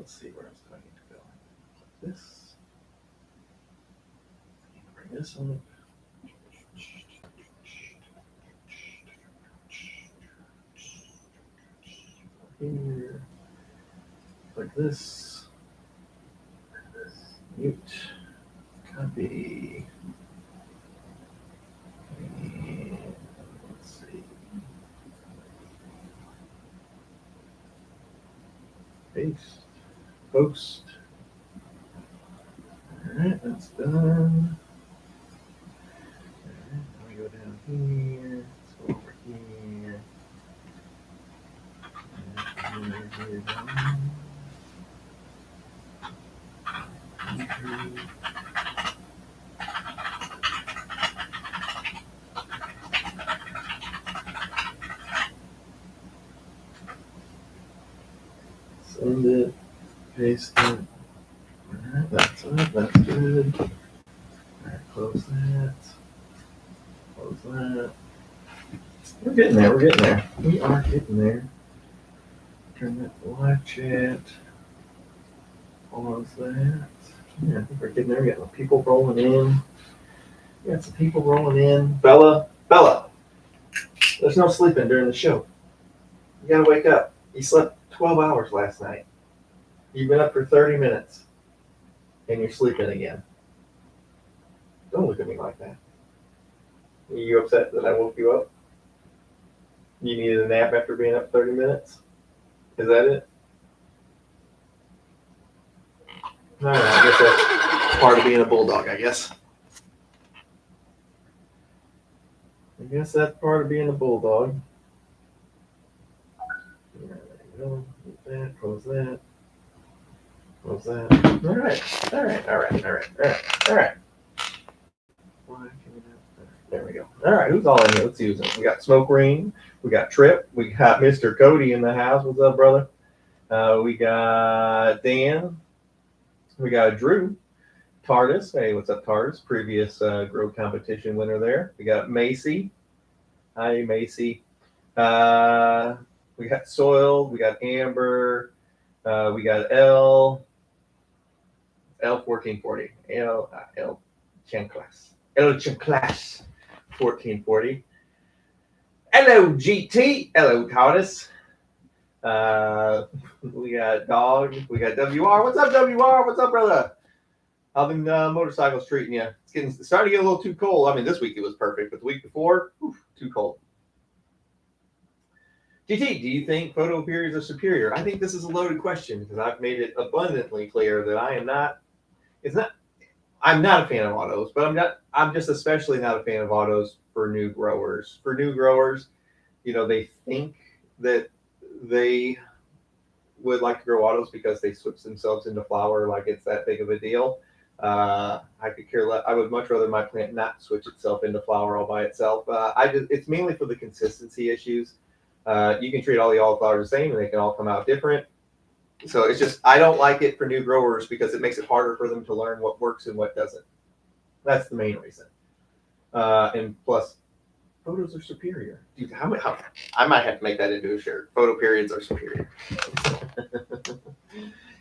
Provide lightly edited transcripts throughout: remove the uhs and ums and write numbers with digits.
let's see, where else do I need to go? This. Bring this up. Here. Like this. Mute. Copy. And let's see. Paste. Post. Alright, that's done. Alright, now we go down here. Let's go over here. Here. Send it, paste it. Alright, that's up, that's good. Alright, close that. Close that. We're getting there, we're getting there. We are getting there. Turn that to live chat. Pause that. Yeah, I think we're getting there. We got some people rolling in. We got some people rolling in. Bella, there's no sleeping during the show. You gotta wake up. You slept 12 hours last night. You've been up for 30 minutes. And you're sleeping again. Don't look at me like that. Are you upset that I woke you up? You needed a nap after being up 30 minutes? Is that it? All right, I guess that's part of being a bulldog, I guess. I guess that's part of being a bulldog. There you go. Get that, close that. Close that. All right. There we go. All right, who's all in here? Let's use it. We got Smoke Ring. We got Trip. We got Mr. Cody in the house. What's up, brother? We got Dan. We got Drew. Tardis. Hey, what's up, Tardis? Previous grow competition winner there. We got Macy. Hi, Macy. We got Soil. We got Amber. We got L 1440. L Chanclas. L Chanclas 1440. Hello, GT. Hello, Tardis. We got Dog. We got WR. What's up, WR? What's up, brother? How the motorcycles treating you? It's starting to get a little too cold. I mean, this week it was perfect, but the week before, too cold. GT, do you think photo periods are superior? I think this is a loaded question because I've made it abundantly clear that I am not. I'm not a fan of autos, but I'm just especially not a fan of autos for new growers. For new growers, they think that they would like to grow autos because they switch themselves into flower like it's that big of a deal. I could care less. I would much rather my plant not switch itself into flower all by itself. It's mainly for the consistency issues. You can treat all the flowers the same and they can all come out different. So it's just, I don't like it for new growers because it makes it harder for them to learn what works and what doesn't. That's the main reason. And plus, photos are superior. Dude, I might have to make that into a shirt. Photo periods are superior.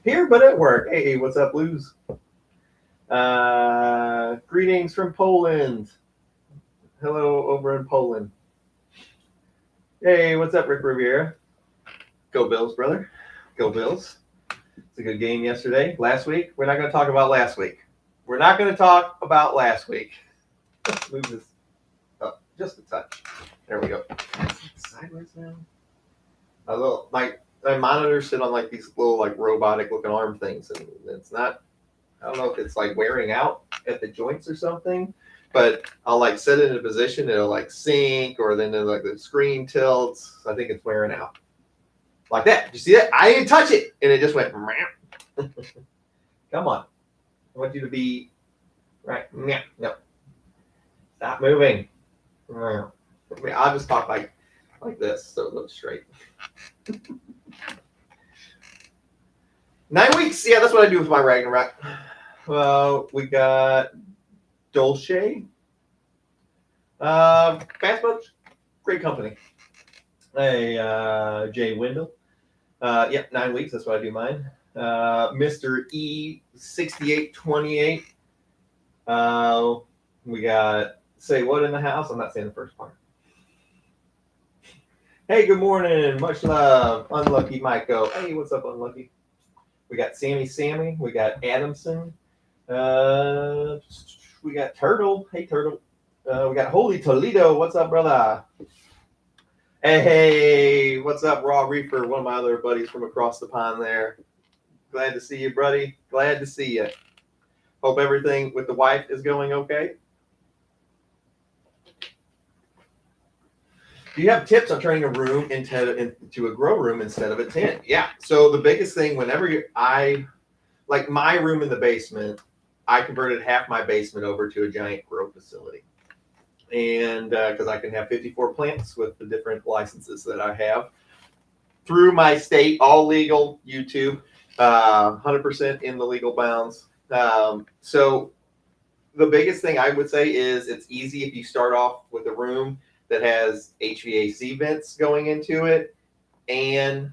Here, but at work. Hey, what's up, Blues? Greetings from Poland. Hello over in Poland. Hey, what's up, Rick Riviera? Go Bills, brother. Go Bills. It's a good game yesterday. Last week, we're not going to talk about last week. We're not going to talk about last week. Move this up just a touch. There we go. Sideways now. A little, my monitors sit on like these little like robotic looking arm things, and it's not. I don't know if it's like wearing out at the joints or something, but I'll like set it in a position, it'll like sync, or then like the screen tilts. I think it's wearing out. Like that. Did you see that? I didn't touch it, and it just went. Come on. I want you to be right. No. Stop moving. I'll just talk like this so it looks straight. 9 weeks. Yeah, that's what I do with my Ragnarok. We got Dolce. Fast Boats. Great company. Hey, Jay Wendell. Yep, 9 weeks. That's what I do mine. Mr. E6828. We got Say What in the House. I'm not saying the first part. Hey, good morning. Much love. Unlucky Michael. Hey, what's up, Unlucky? We got Sammy. We got Adamson. We got Turtle. Hey, Turtle. We got Holy Toledo. What's up, brother? Hey, what's up, Raw Reefer? One of my other buddies from across the pond there. Glad to see you, buddy. Glad to see you. Hope everything with the wife is going okay. Do you have tips on turning a room into a grow room instead of a tent? Yeah. So the biggest thing, whenever like my room in the basement, I converted half my basement over to a giant grow facility. And because I can have 54 plants with the different licenses that I have through my state, all legal, YouTube, 100% in the legal bounds. So the biggest thing I would say is it's easy if you start off with a room that has HVAC vents going into it and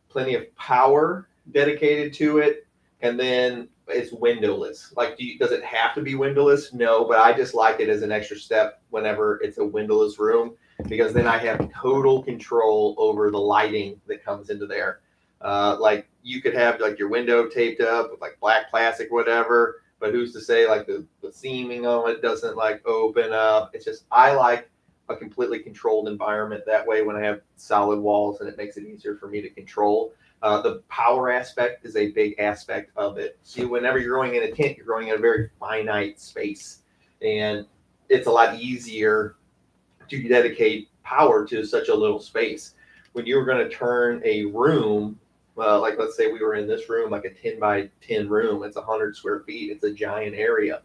plenty of power dedicated to it, and then it's windowless. Like, does it have to be windowless? No, but I just like it as an extra step whenever it's a windowless room, because then I have total control over the lighting that comes into there. Like you could have like your window taped up with like black plastic, whatever, but who's to say like the seaming on it doesn't like open up? It's just, I like a completely controlled environment that way when I have solid walls, and it makes it easier for me to control. The power aspect is a big aspect of it. See, whenever you're growing in a tent, you're growing in a very finite space, and it's a lot easier to dedicate power to such a little space. When you're going to turn a room, like let's say we were in this room, like a 10 by 10 room, it's 100 square feet, it's a giant area.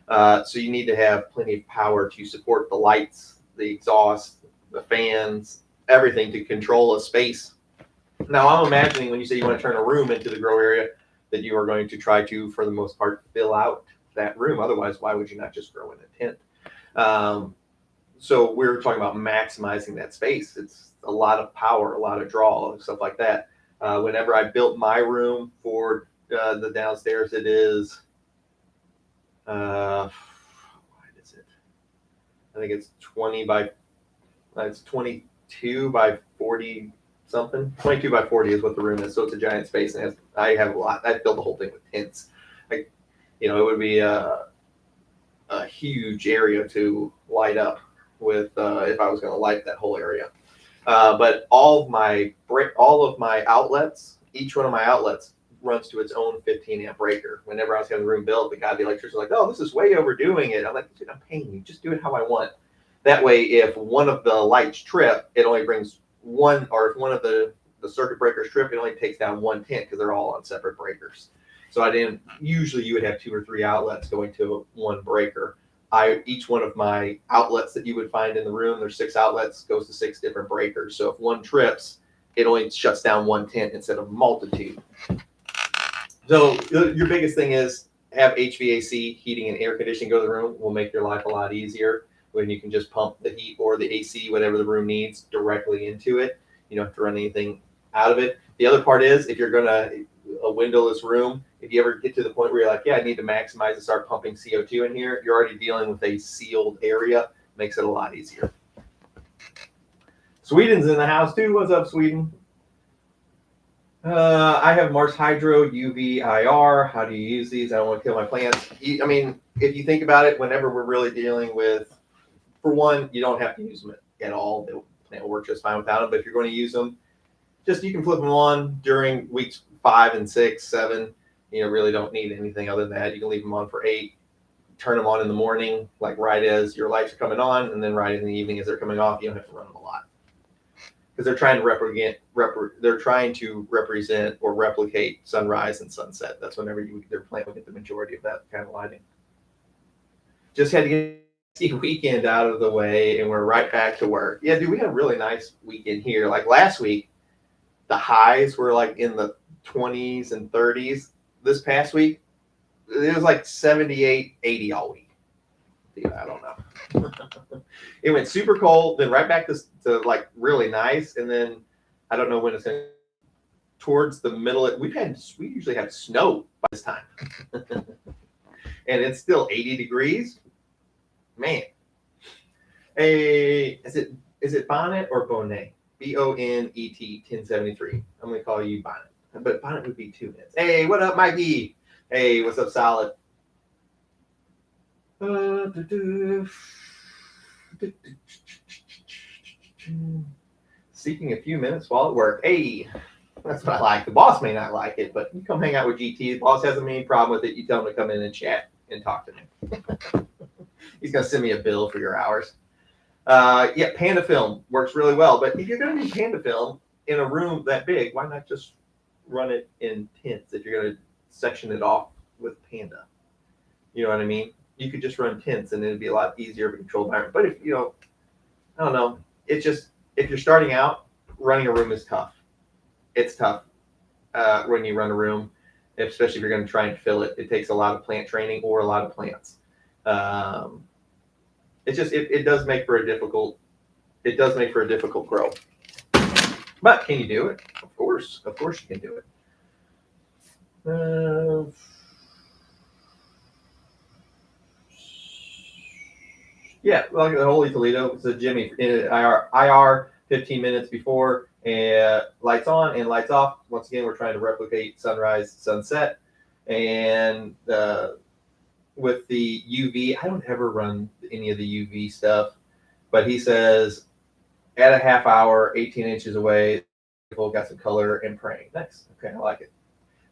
So you need to have plenty of power to support the lights, the exhaust, the fans, everything to control a space. Now, I'm imagining when you say you want to turn a room into the grow area that you are going to try to, for the most part, fill out that room. Otherwise, why would you not just grow in a tent? So we're talking about maximizing that space. It's a lot of power, a lot of draw, stuff like that. Whenever I built my room for the downstairs, it is, what is it? I think it's 22 by 40 something. 22 by 40 is what the room is. So it's a giant space, and I have a lot. I built the whole thing with tents. Like, it would be a huge area to light up with if I was going to light that whole area. But all of my outlets, each one of my outlets runs to its own 15 amp breaker. Whenever I was having the room built, the guy, the electrician, was like, "Oh, this is way overdoing it." I'm like, "Dude, I'm paying you. Just do it how I want." That way, if one of the lights trip, it only brings one, or if one of the circuit breakers trip, it only takes down one tent because they're all on separate breakers. So usually you would have 2 or 3 outlets going to one breaker. Each one of my outlets that you would find in the room, there's 6 outlets, goes to 6 different breakers. So if one trips, it only shuts down one tent instead of multitude. So your biggest thing is have HVAC, heating and air conditioning go to the room. Will make your life a lot easier when you can just pump the heat or the AC, whatever the room needs, directly into it. You don't have to run anything out of it. The other part is, if you're going to a windowless room, if you ever get to the point where you're like, yeah, I need to maximize and start pumping CO2 in here, you're already dealing with a sealed area. Makes it a lot easier. Sweden's in the house too. What's up, Sweden? I have Mars Hydro UV IR. How do you use these? I don't want to kill my plants. I mean, if you think about it, whenever we're really dealing with, for one, you don't have to use them at all. The plant will work just fine without them. But if you're going to use them, you can flip them on during weeks 5 and 6, 7. Really don't need anything other than that. You can leave them on for 8. Turn them on in the morning, like right as your lights are coming on, and then right in the evening as they're coming off. You don't have to run them a lot, because they're trying to represent or replicate sunrise and sunset. That's whenever their plant will get the majority of that kind of lighting. Just had to get the weekend out of the way, and we're right back to work. Yeah, dude, we had a really nice weekend here. Like last week, the highs were like in the 20s and 30s. This past week, it was like 78, 80 all week. I don't know. It went super cold, then right back to like really nice, and then I don't know when it's going to towards the middle. We usually have snow by this time, and it's still 80 degrees. Man, is it Bonnet or Bonnet? Bonnet 1073. I'm gonna call you Bonnet, but Bonnet would be 2 minutes. Hey, what up, Mikey? Hey, what's up, Solid? Seeking a few minutes while at work. Hey, that's what I like. The boss may not like it, but you come hang out with GT. The boss hasn't any problem with it. You tell him to come in and chat and talk to me. He's gonna send me a bill for your hours. Yeah, Panda Film works really well. But if you're gonna do Panda Film in a room that big, why not just run it in tints if you're gonna section it off with Panda? You know what I mean? You could just run tints and it'd be a lot easier of a controlled environment. But if I don't know. It's just if you're starting out, running a room is tough. It's tough when you run a room, especially if you're going to try and fill it. It takes a lot of plant training or a lot of plants. It does make for a difficult grow. But can you do it? Of course you can do it. Yeah, like the Holy Toledo. It's a Jimmy IR 15 minutes before, and lights on and lights off. Once again, we're trying to replicate sunrise, sunset, and with the UV, I don't ever run any of the UV stuff, but he says at a half hour, 18 inches away, people got some color and praying. Nice. Okay, I like it.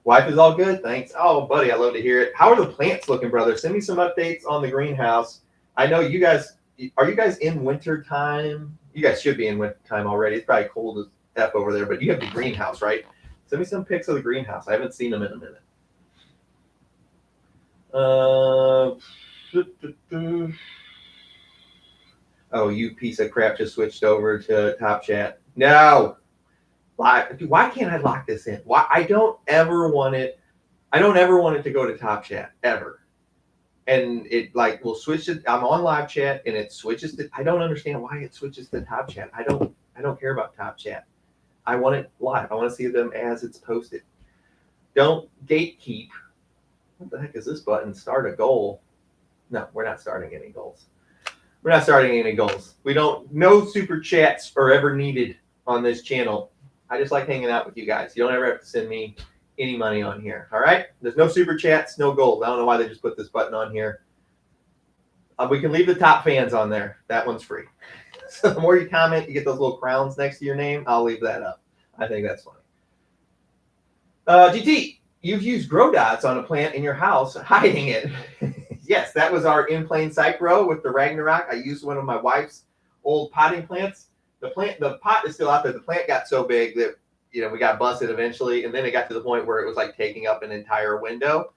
Wife is all good, thanks. Oh, buddy, I love to hear it. How are the plants looking, brother? Send me some updates on the greenhouse. I know you guys. Are you guys in winter time? You guys should be in winter time already. It's probably cold as F over there, but you have the greenhouse, right? Send me some pics of the greenhouse. I haven't seen them in a minute. Oh, you piece of crap just switched over to Top Chat. No. Why can't I lock this in? Why I don't ever want it to go to Top Chat ever. And it will switch it. I'm on live chat and it switches to. I don't understand why it switches to Top Chat. I don't care about Top Chat. I want it live. I want to see them as it's posted. Don't gatekeep. What the heck is this button? Start a goal. No, we're not starting any goals. We're not starting any goals. No super chats are ever needed on this channel. I just like hanging out with you guys. You don't ever have to send me any money on here. All right? There's no super chats, no goals. I don't know why they just put this button on here. We can leave the top fans on there. That one's free. So the more you comment, you get those little crowns next to your name. I'll leave that up. I think that's funny. GT, you've used grow dots on a plant in your house, hiding it. Yes, that was our in plain sight grow with the Ragnarok. I used one of my wife's old potting plants. The pot is still out there. The plant got so big that we got busted eventually, and then it got to the point where it was like taking up an entire window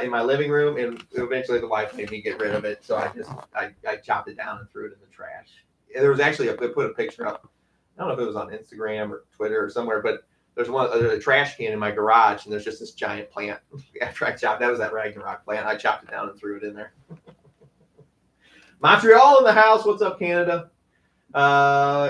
in my living room, and eventually the wife made me get rid of it. So I chopped it down and threw it in the trash. And there was actually they put a picture up. I don't know if it was on Instagram or Twitter or somewhere, but there's a trash can in my garage, and there's just this giant plant. After I chopped, that was that Ragnarok plant. I chopped it down and threw it in there. Montreal in the house. What's up, Canada?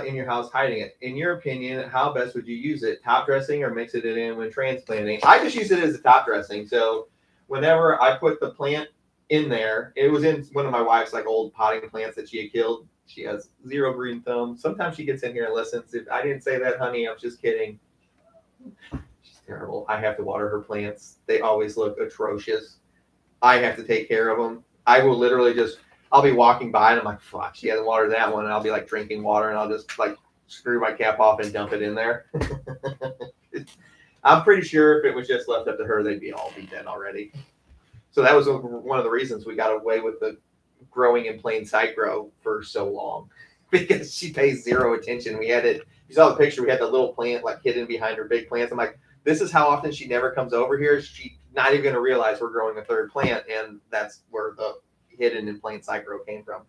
In your house, hiding it. In your opinion, how best would you use it? Top dressing or mix it in when transplanting? I just use it as a top dressing. So whenever I put the plant in there, it was in one of my wife's old potting plants that she had killed. She has 0 green thumb. Sometimes she gets in here and listens. If I didn't say that, honey, I'm just kidding. She's terrible. I have to water her plants. They always look atrocious. I have to take care of them. I will literally I'll be walking by and I'm like, fuck, she hasn't watered that one. And I'll be drinking water and I'll just screw my cap off and dump it in there. I'm pretty sure if it was just left up to her, they'd all be dead already. So that was one of the reasons we got away with the growing in plain sight grow for so long, because she pays 0 attention. We had it. You saw the picture. We had the little plant hidden behind her big plants. I'm like, this is how often she never comes over here. She's not even going to realize we're growing a third plant, and that's where the hidden in plain sight grow came from.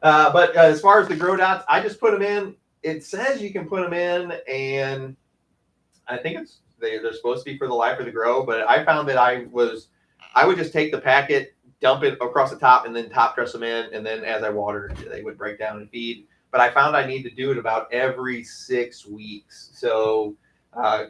But as far as the grow dots, I just put them in. It says you can put them in, and I think they're supposed to be for the life of the grow. But I found that I would just take the packet, dump it across the top, and then top dress them in. And then as I watered, they would break down and feed. but I found I need to do it about every 6 weeks. So,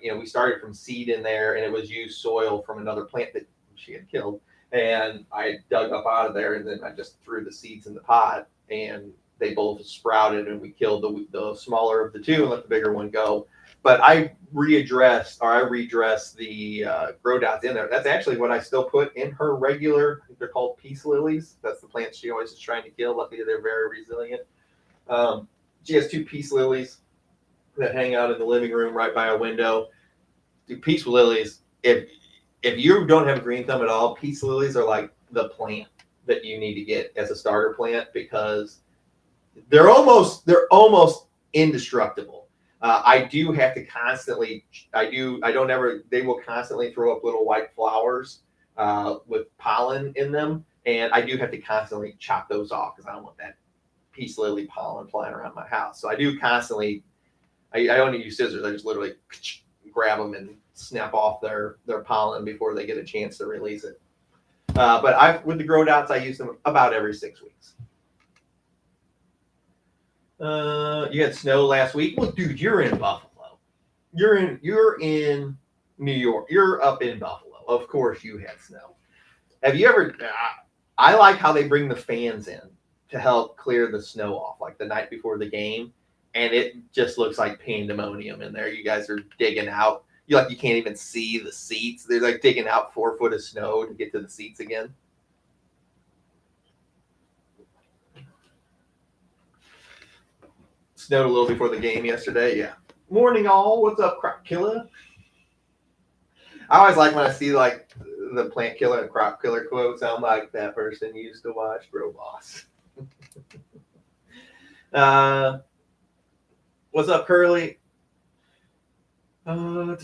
we started from seed in there, and it was used soil from another plant that she had killed, and I dug up out of there, and then I just threw the seeds in the pot, and they both sprouted, and we killed the smaller of the two and let the bigger one go. But I redressed the grow dots in there. That's actually what I still put in her regular. I think they're called peace lilies. That's the plants she always is trying to kill. Luckily, they're very resilient. She has 2 peace lilies that hang out in the living room right by a window. Dude, peace lilies. If you don't have a green thumb at all, peace lilies are like the plant that you need to get as a starter plant because they're almost indestructible. I do have to constantly. They will constantly throw up little white flowers with pollen in them, and I do have to constantly chop those off because I don't want that peace lily pollen flying around my house. So I do constantly. I don't need to use scissors. I just literally grab them and snap off their pollen before they get a chance to release it. But with the grow dots, I use them about every 6 weeks. You had snow last week. Well, dude, you're in Buffalo. You're in New York. You're up in Buffalo. Of course, you had snow. Have you ever? I like how they bring the fans in to help clear the snow off, like the night before the game, and it just looks like pandemonium in there. You guys are digging out. You can't even see the seats. They're like digging out 4 foot of snow to get to the seats again. Snowed a little before the game yesterday. Yeah. Morning all. What's up, Crop Killer? I always like when I see like the Plant Killer and Crop Killer quotes. I'm like, that person used to watch Grow Boss. What's up, Curly? Can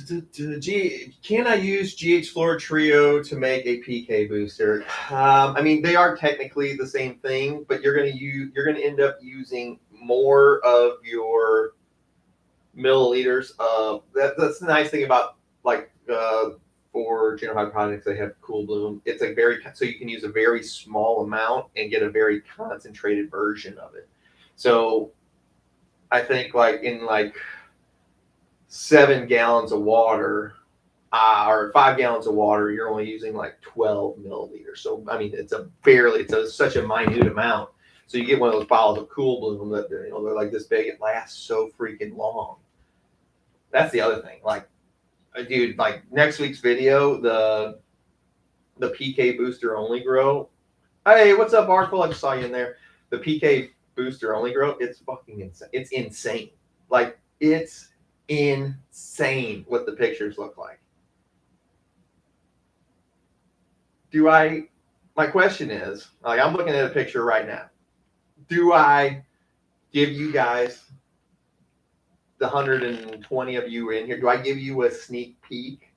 I use GH Flora Trio to make a PK booster? They are technically the same thing, but you're gonna end up using more of your milliliters of that's the nice thing about for General Hydroponics, they have Cool Bloom. It's so you can use a very small amount and get a very concentrated version of it. So I think in 7 gallons of water or 5 gallons of water, you're only using 12 milliliters. So it's such a minute amount. So you get one of those bottles of Cool Bloom that they're like this big. It lasts so freaking long. That's the other thing. Dude, next week's video, the PK booster only grow. Hey, what's up, Artful? I just saw you in there. The PK booster only grow. It's fucking insane. It's insane. It's insane what the pictures look like. My question is, I'm looking at a picture right now. Do I give you guys, the 120 of you in here, do I give you a sneak peek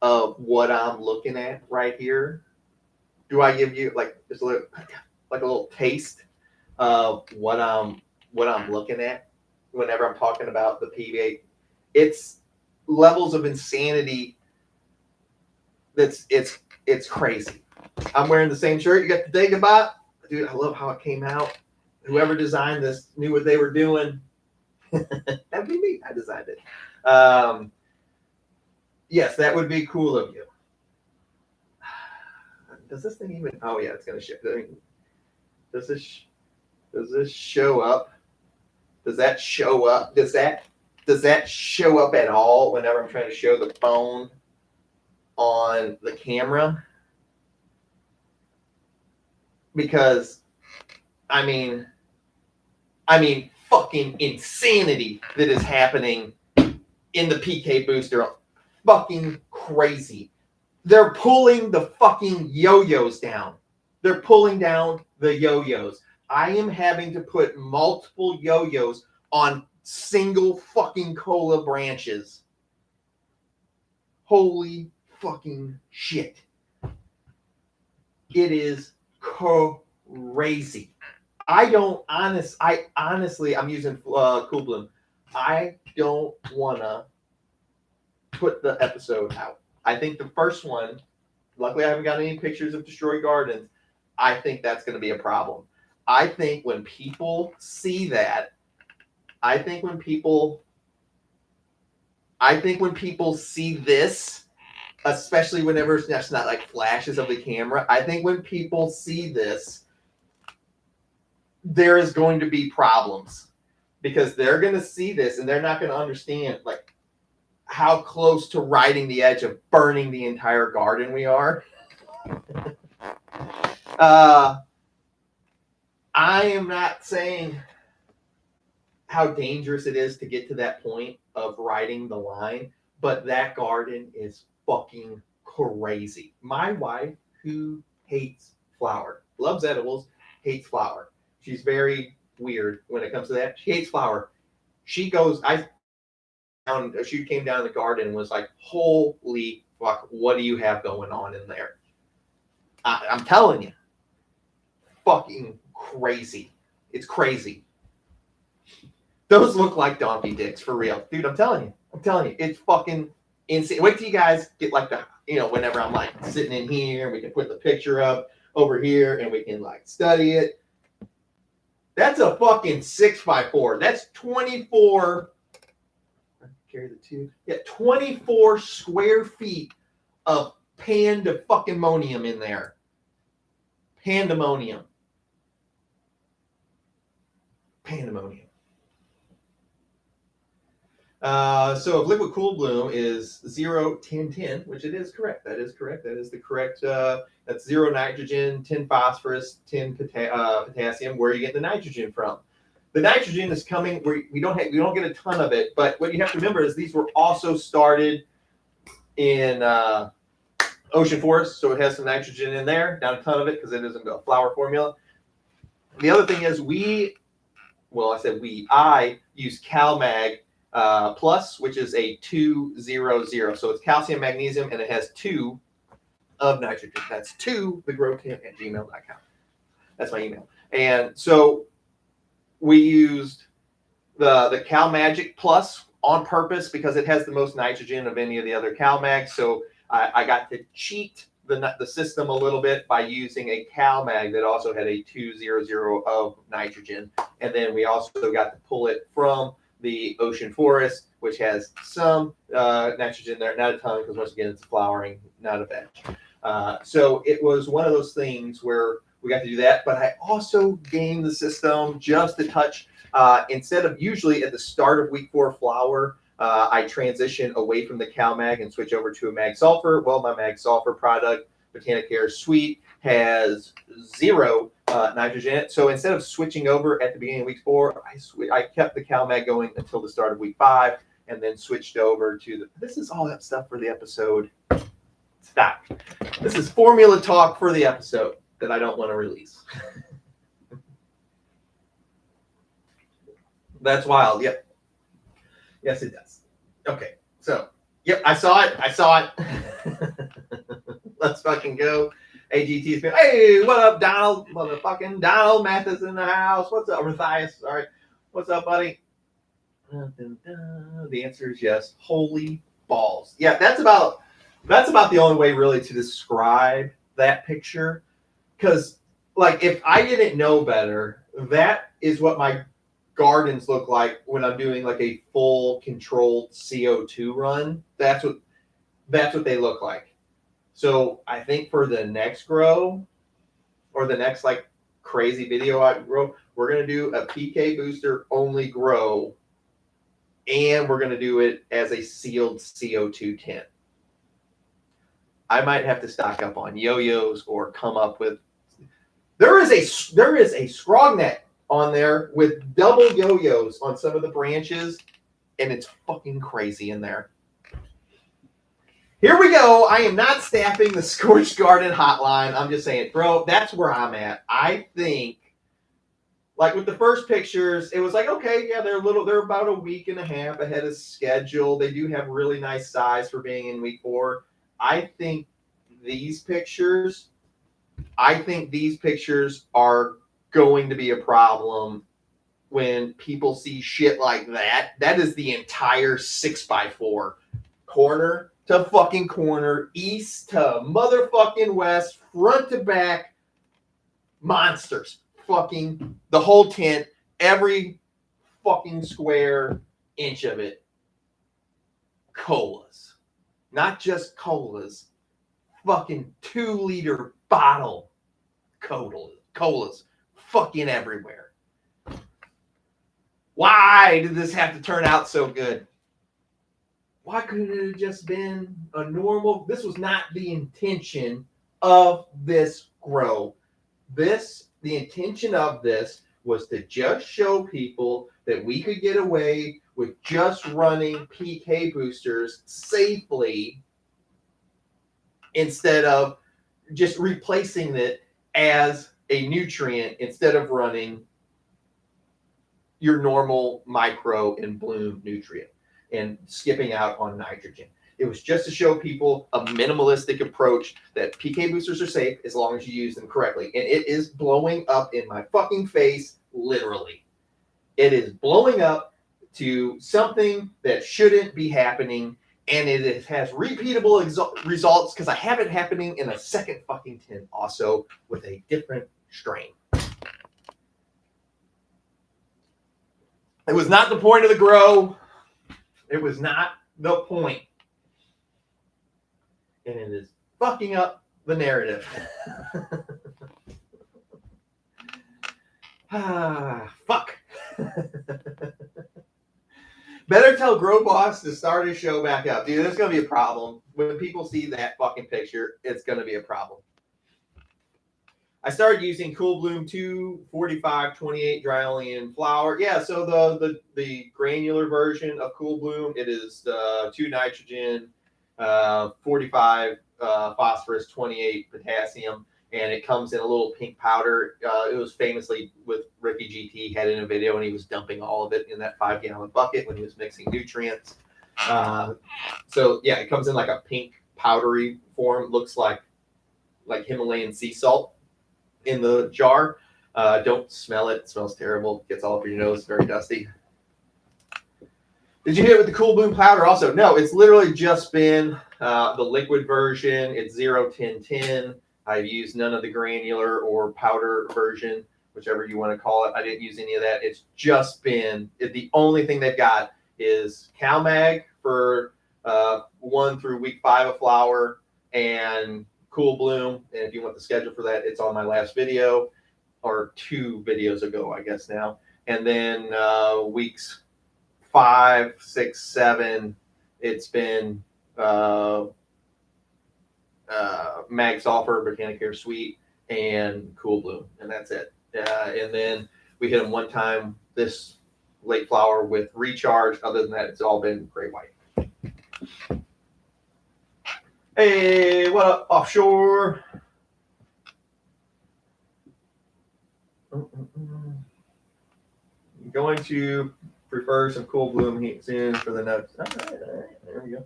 of what I'm looking at right here? Do I give you just a little taste of what I'm looking at whenever I'm talking about the PVA? It's levels of insanity. It's crazy. I'm wearing the same shirt. You got the Dagobah. Dude, I love how it came out. Whoever designed this knew what they were doing. That'd be me. I designed it. Yes, that would be cool of you. Does this thing even? Oh yeah, it's gonna show. Does this show up? Does that show up? Does that show up at all whenever I'm trying to show the phone on the camera? Because fucking insanity that is happening in the PK booster. Fucking crazy. They're pulling the fucking yo-yos down. They're pulling down the yo-yos. I am having to put multiple yo-yos on single fucking cola branches. Holy fucking shit. It is crazy. Honestly, I'm using Cool Bloom. I don't want to put the episode out. I think the first one, luckily I haven't got any pictures of destroyed gardens. I think that's going to be a problem. I think when people see that, I think when people see this, especially whenever it's not like flashes of the camera, I think when people see this, there is going to be problems because they're going to see this and they're not going to understand like how close to riding the edge of burning the entire garden we are. I am not saying how dangerous it is to get to that point of riding the line, but that garden is fucking crazy. My wife, who hates flower, loves edibles, hates flower. She's very weird when it comes to that. She hates flower. She came down the garden and was like, holy fuck, what do you have going on in there? I'm telling you, fucking crazy. It's crazy. Those look like donkey dicks for real. Dude, I'm telling you, it's fucking insane. Wait till you guys get like whenever I'm like sitting in here, we can put the picture up over here and we can like study it. That's a fucking 6x4. That's 24. Carry the two. Yeah, 24 square feet of pandemonium in there. Pandemonium. So if liquid cool bloom is 0, 10, 10, which it is correct. That is correct. That is the correct. That's 0 nitrogen, 10 phosphorus, 10 potassium. Where are you getting the nitrogen from? The nitrogen is coming. We don't get a ton of it, but what you have to remember is these were also started in ocean forest, so it has some nitrogen in there. Not a ton of it because it isn't a flower formula. The other thing is I use CalMag Plus, which is a 200. So it's calcium, magnesium, and it has 2 of nitrogen. That's 2, thegrowtip@gmail.com. That's my email. And so we used the CalMagic Plus on purpose because it has the most nitrogen of any of the other CalMags. So I got to cheat the system a little bit by using a CalMag that also had a 200 of nitrogen. And then we also got to pull it from the ocean forest, which has some nitrogen there, not a ton, because once again, it's flowering, not a veg. So it was one of those things where we got to do that, but I also gamed the system just a touch. Instead of usually at the start of week 4 flower, I transition away from the CalMag and switch over to a Mag Sulfur. Well, my Mag Sulfur product, Botanicare Sweet, has 0 nitrogen in it. So instead of switching over at the beginning of week 4, I kept the CalMag going until the start of week 5, and then switched over to this is all that stuff for the episode. Stop. This is formula talk for the episode that I don't want to release. That's wild. Yep. Yes, it does. Okay. So, yep, I saw it. Let's fucking go. AGT's been, hey, what up, Donald? Motherfucking Donald Mathis in the house. What's up, Matthias? Sorry. What's up, buddy? The answer is yes. Holy balls. Yeah, that's about the only way really to describe that picture. Because, like, if I didn't know better, that is what my gardens look like when I'm doing like a full controlled CO2 run. That's what they look like. So I think for the next grow or the next like crazy video I grow, we're going to do a PK booster only grow, and we're going to do it as a sealed CO2 tent. I might have to stock up on yo-yos or come up with. There is a Scrognet on there with double yo-yos on some of the branches, and it's fucking crazy in there. Here we go. I am not staffing the Scorched Garden hotline. I'm just saying, bro, that's where I'm at. I think, like with the first pictures, it was like, okay, yeah, they're about a week and a half ahead of schedule. They do have really nice size for being in week 4. I think these pictures are going to be a problem when people see shit like that. That is the entire 6x4 corner to fucking corner, east to motherfucking west, front to back, monsters. Fucking the whole tent, every fucking square inch of it colas. Not just colas, fucking 2-liter bottle colas fucking everywhere. Why did this have to turn out so good? Why couldn't it have just been a normal? This was not the intention of this grow. The intention of this was to just show people that we could get away with just running PK boosters safely instead of just replacing it as a nutrient instead of running your normal micro and bloom nutrient and skipping out on nitrogen. It was just to show people a minimalistic approach that PK boosters are safe as long as you use them correctly. And it is blowing up in my fucking face, literally. It is blowing up to something that shouldn't be happening, and it has repeatable results because I have it happening in a second fucking tin also with a different strain. It was not the point of the grow. It was not the point. And it is fucking up the narrative. Fuck. Better tell Grow Boss to start his show back up. Dude, there's going to be a problem. When people see that fucking picture, it's going to be a problem. I started using Cool Bloom 245-28 dry olein flour. Yeah, so the granular version of Cool Bloom, it is 2 nitrogen, 45 phosphorus, 28 potassium, and it comes in a little pink powder. It was famously with Ricky GT, had in a video, and he was dumping all of it in that 5-gallon bucket when he was mixing nutrients. So yeah, it comes in like a pink powdery form. Looks like Himalayan sea salt in the jar. Don't smell it. It smells terrible. Gets all up your nose. Very dusty. Did you hit it with the Cool Bloom powder also? No, it's literally just been the liquid version. It's 0-10-10. I've used none of the granular or powder version, whichever you want to call it. I didn't use any of that. It's just been, the only thing they've got is CalMag for 1 through week 5 of flower and Cool Bloom. And if you want the schedule for that, it's on my last video, or 2 videos ago, I guess now. And then weeks 5, 6, 7, it's been Mag Sulfur, Botanicare Sweet, and Cool Bloom, and that's it. And then we hit them one time this late flower with Recharge. Other than that, it's all been gray white. Hey, what up, offshore? I'm going to prefer some Cool Bloom heat soon for the nuts. All right, there we go.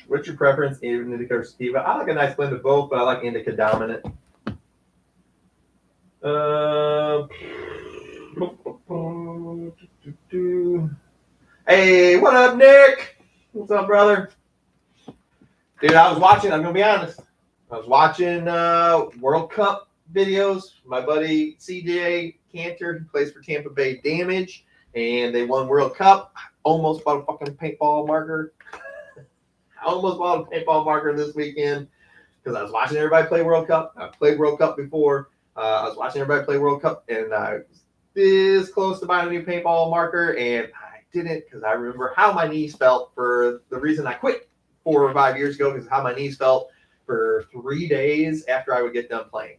What's your preference, indica or sativa? I like a nice blend of both, but I like indica dominant. Hey, what up, Nick? What's up, brother? Dude, I'm gonna be honest. I was watching World Cup videos. My buddy CJ Cantor, he plays for Tampa Bay Damage, and they won World Cup. I almost bought a fucking paintball marker. I almost bought a paintball marker this weekend because I was watching everybody play World Cup. I played World Cup before. I was watching everybody play World Cup, and I was this close to buying a new paintball marker, and I didn't because I remember how my knees felt for the reason I quit 4 or 5 years ago, because how my knees felt for 3 days after I would get done playing.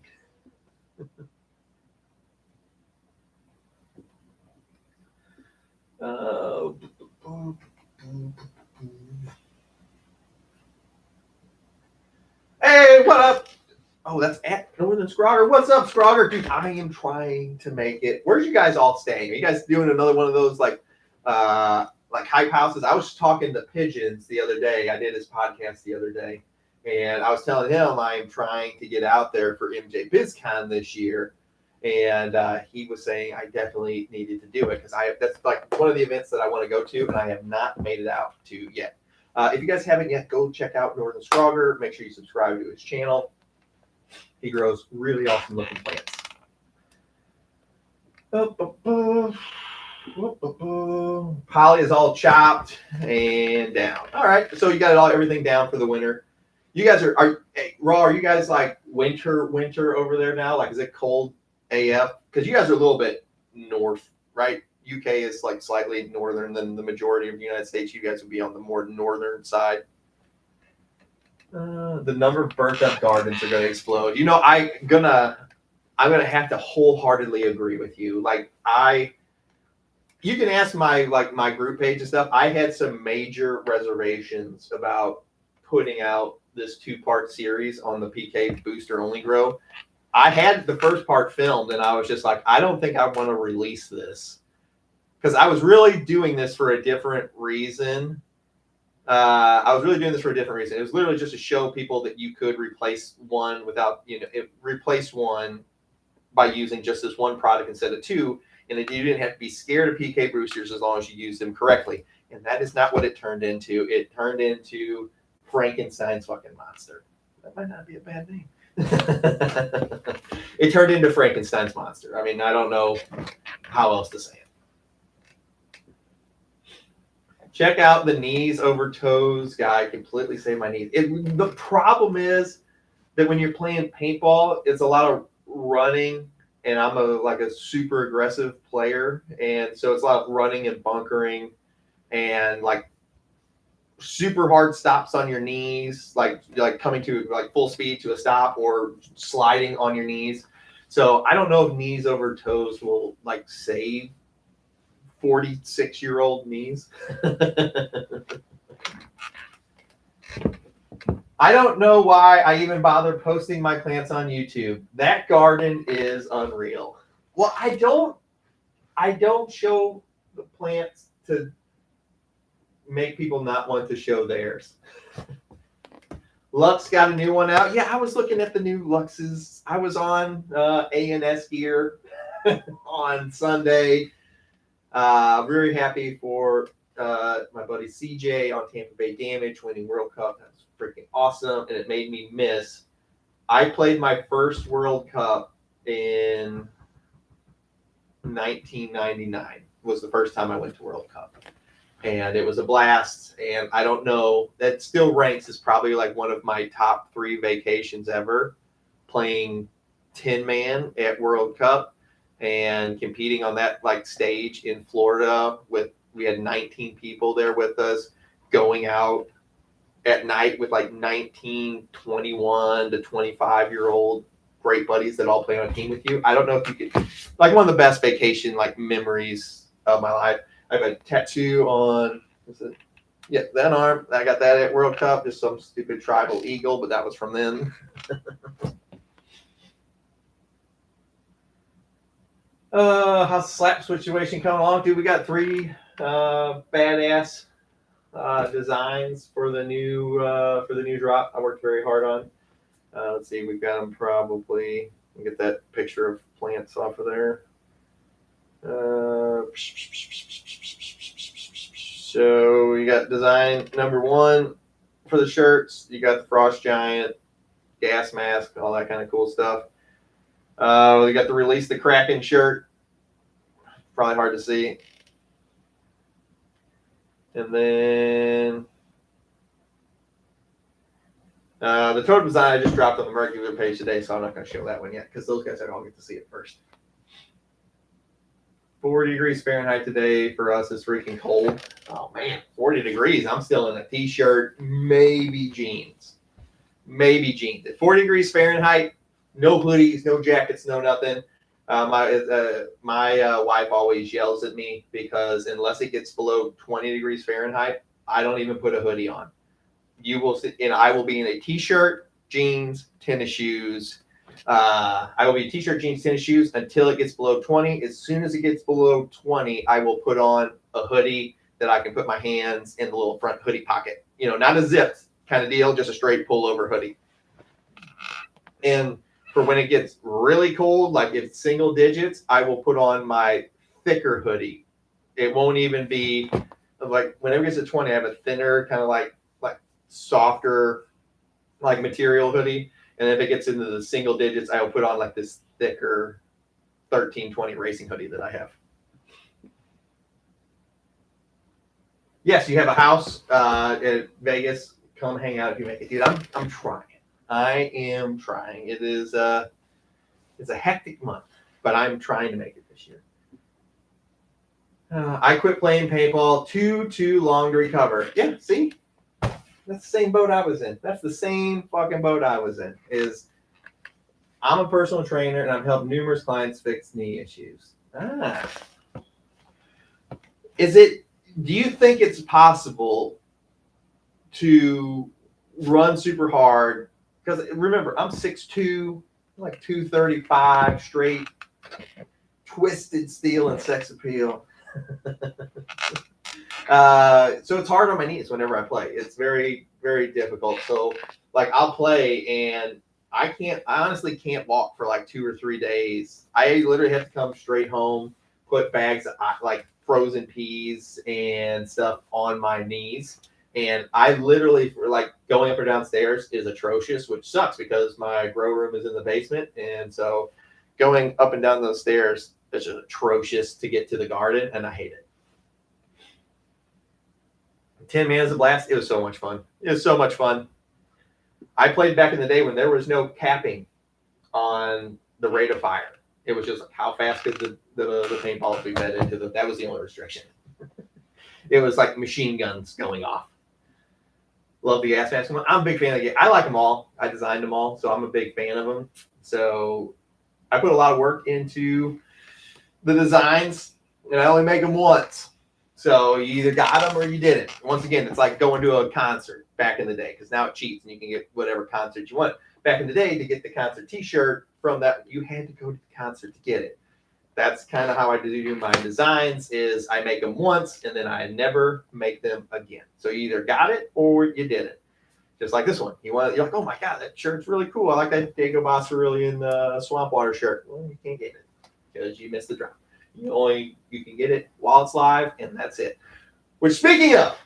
Hey, what up? Oh, that's at Northern Scrogger. What's up, Scrogger? Dude, I am trying to make it. Where's you guys all staying? Are you guys doing another one of those like hype houses? I was talking to Pigeons the other day. I did his podcast the other day, and I was telling him I'm trying to get out there for MJ BizCon this year, and he was saying I definitely needed to do it because that's like one of the events that I want to go to, and I have not made it out to yet. If you guys haven't yet, go check out Northern Scrogger. Make sure you subscribe to his channel. He grows really awesome looking plants. Poly is all chopped and down. All right, so you got it all, everything down for the winter. You guys are hey, Raw, are you guys like winter over there now? Like, is it cold AF? Because you guys are a little bit north, right? UK is like slightly northern than the majority of the United States. You guys would be on the more northern side. The number of burnt up gardens are going to explode. You know, I'm gonna have to wholeheartedly agree with you. Like you can ask my group page and stuff. I had some major reservations about putting out this 2-part series on the PK booster only grow. I had the first part filmed and I was just like, I don't think I want to release this because I was really doing this for a different reason. It was literally just to show people that you could replace one replace one by using just this one product instead of 2, and that you didn't have to be scared of PK boosters as long as you used them correctly. And that is not what it turned into. It turned into Frankenstein's fucking monster. That might not be a bad name. It turned into Frankenstein's monster. I mean, I don't know how else to say it. Check out the knees over toes guy. Completely saved my knees. The problem is that when you're playing paintball, it's a lot of running, and I'm a super aggressive player, and so it's a lot of running and bunkering, and like super hard stops on your knees, like coming to like full speed to a stop or sliding on your knees. So I don't know if knees over toes will like save 46-year-old knees. I don't know why I even bother posting my plants on YouTube. That garden is unreal. Well, I don't show the plants to make people not want to show theirs. Lux got a new one out. Yeah, I was looking at the new Luxes. I was on A&S gear on Sunday. Very happy for my buddy CJ on Tampa Bay Damage winning World Cup. That was freaking awesome, and it made me miss. I played my first World Cup in 1999. Was the first time I went to World Cup, and it was a blast. And I don't know, that still ranks as probably like one of my top 3 vacations ever, playing 10-man at World Cup and competing on that like stage in Florida we had 19 people there with us, going out at night with like 19, 21 to 25-year-old great buddies that all play on a team with you. I don't know if you could, like, one of the best vacation like memories of my life. I have a tattoo on, that arm. I got that at World Cup, just some stupid tribal eagle, but that was from then. How's the slap situation coming along, dude? We got 3 badass designs for the new drop. I worked very hard on. Let's see, we've got them probably. Get that picture of plants off of there. So you got design number 1 for the shirts. You got the Frost Giant, gas mask, all that kind of cool stuff. We got the Release the Kraken shirt. Probably hard to see. And then the totem design I just dropped on the regular page today, so I'm not going to show that one yet because those guys are all get to see it first. 40 degrees Fahrenheit today for us is freaking cold. Oh man, 40 degrees. I'm still in a t-shirt, maybe jeans. At 40 degrees Fahrenheit, no hoodies, no jackets, no nothing. My wife always yells at me because unless it gets below 20 degrees Fahrenheit, I don't even put a hoodie on. You will see, and I will be in a t-shirt, jeans, tennis shoes. I will be t-shirt, jeans, tennis shoes until it gets below 20. As soon as it gets below 20, I will put on a hoodie that I can put my hands in the little front hoodie pocket. You know, not a zipped kind of deal, just a straight pullover hoodie. And for when it gets really cold, like if it's single digits, I will put on my thicker hoodie. It won't even be like, whenever it gets to 20, I have a thinner kind of like softer like material hoodie. And if it gets into the single digits, I will put on like this thicker 1320 racing hoodie that I have. Yes, you have a house in Vegas. Come hang out if you make it, dude. I'm trying. I am trying. It's a hectic month, but I'm trying to make it this year. I quit playing paintball too long to recover. Yeah, see, that's the same boat I was in. That's the same fucking boat I was in. I'm a personal trainer and I've helped numerous clients fix knee issues. Do you think it's possible to run super hard? Because remember, I'm 6'2", like 235 straight, twisted steel and sex appeal. So it's hard on my knees whenever I play. It's very, very difficult. So like I'll play and I honestly can't walk for like 2 or 3 days. I literally have to come straight home, put bags of like frozen peas and stuff on my knees. And I literally, like, going up or downstairs is atrocious, which sucks because my grow room is in the basement. And so going up and down those stairs is just atrocious to get to the garden, and I hate it. 10 Man is a blast. It was so much fun. It was so much fun. I played back in the day when there was no capping on the rate of fire. It was just like how fast could the paintball be fed into the. That was the only restriction. It was like machine guns going off. Love the gas mask one. I'm a big fan of it. I like them all. I designed them all, so I'm a big fan of them. So I put a lot of work into the designs, and I only make them once. So you either got them or you didn't. Once again, it's like going to a concert back in the day, because now it cheats and you can get whatever concert you want. Back in the day, to get the concert T-shirt from that, you had to go to the concert to get it. That's kind of how I do my designs. Is I make them once and then I never make them again. So you either got it or you didn't. Just like this one. You're like, oh my god, that shirt's really cool. I like that Dagobah Cerulean swamp water shirt. Well, you can't get it because you missed the drop. You can get it while it's live, and that's it. Which, speaking of,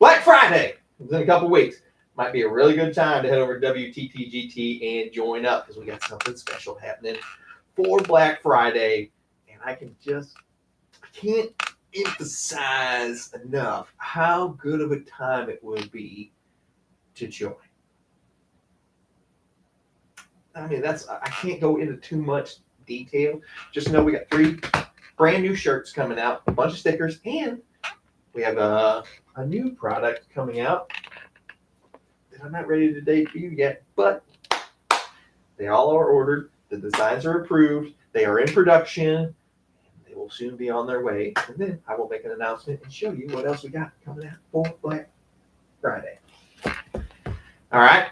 Black Friday is in a couple weeks. Might be a really good time to head over to WTTGT and join up, because we got something special happening for Black Friday. And I can't emphasize enough how good of a time it will be to join. I mean, I can't go into too much detail. Just know we got 3 brand new shirts coming out, a bunch of stickers, and we have a new product coming out that I'm not ready to debut yet, but they all are ordered. The designs are approved. They are in production. And they will soon be on their way. And then I will make an announcement and show you what else we got coming out for Black Friday. All right.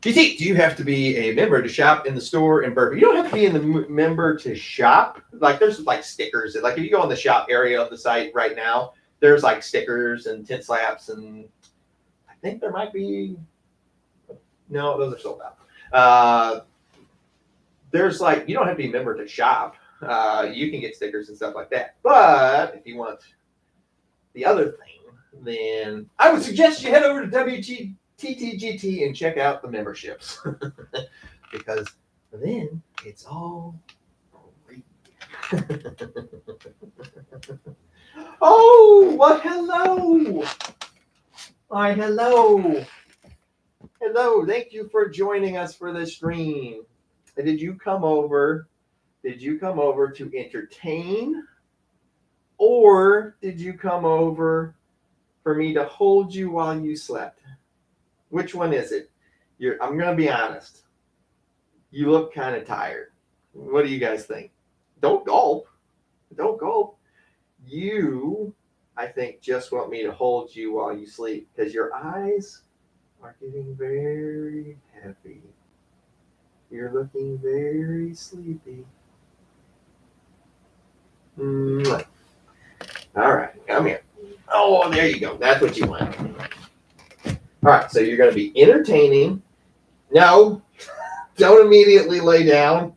GT, do you have to be a member to shop in the store in Berkeley? You don't have to be in the member to shop. Like, there's like stickers. Like, if you go in the shop area of the site right now, there's like stickers and tent slaps, and I think there might be. No, those are sold out. There's like, you don't have to be a member to shop. You can get stickers and stuff like that. But if you want the other thing, then I would suggest you head over to WTTGT and check out the memberships. Because then it's all free. Oh, well, hello. Why, hello. Hello, thank you for joining us for this stream. Did you come over to entertain, or did you come over for me to hold you while you slept? Which one is it? I'm going to be honest. You look kind of tired. What do you guys think? Don't gulp. Don't gulp. You, I think, just want me to hold you while you sleep, because your eyes are getting very heavy. You're looking very sleepy. All right, come here. Oh, there you go. That's what you want. All right, so you're going to be entertaining. No, don't immediately lay down.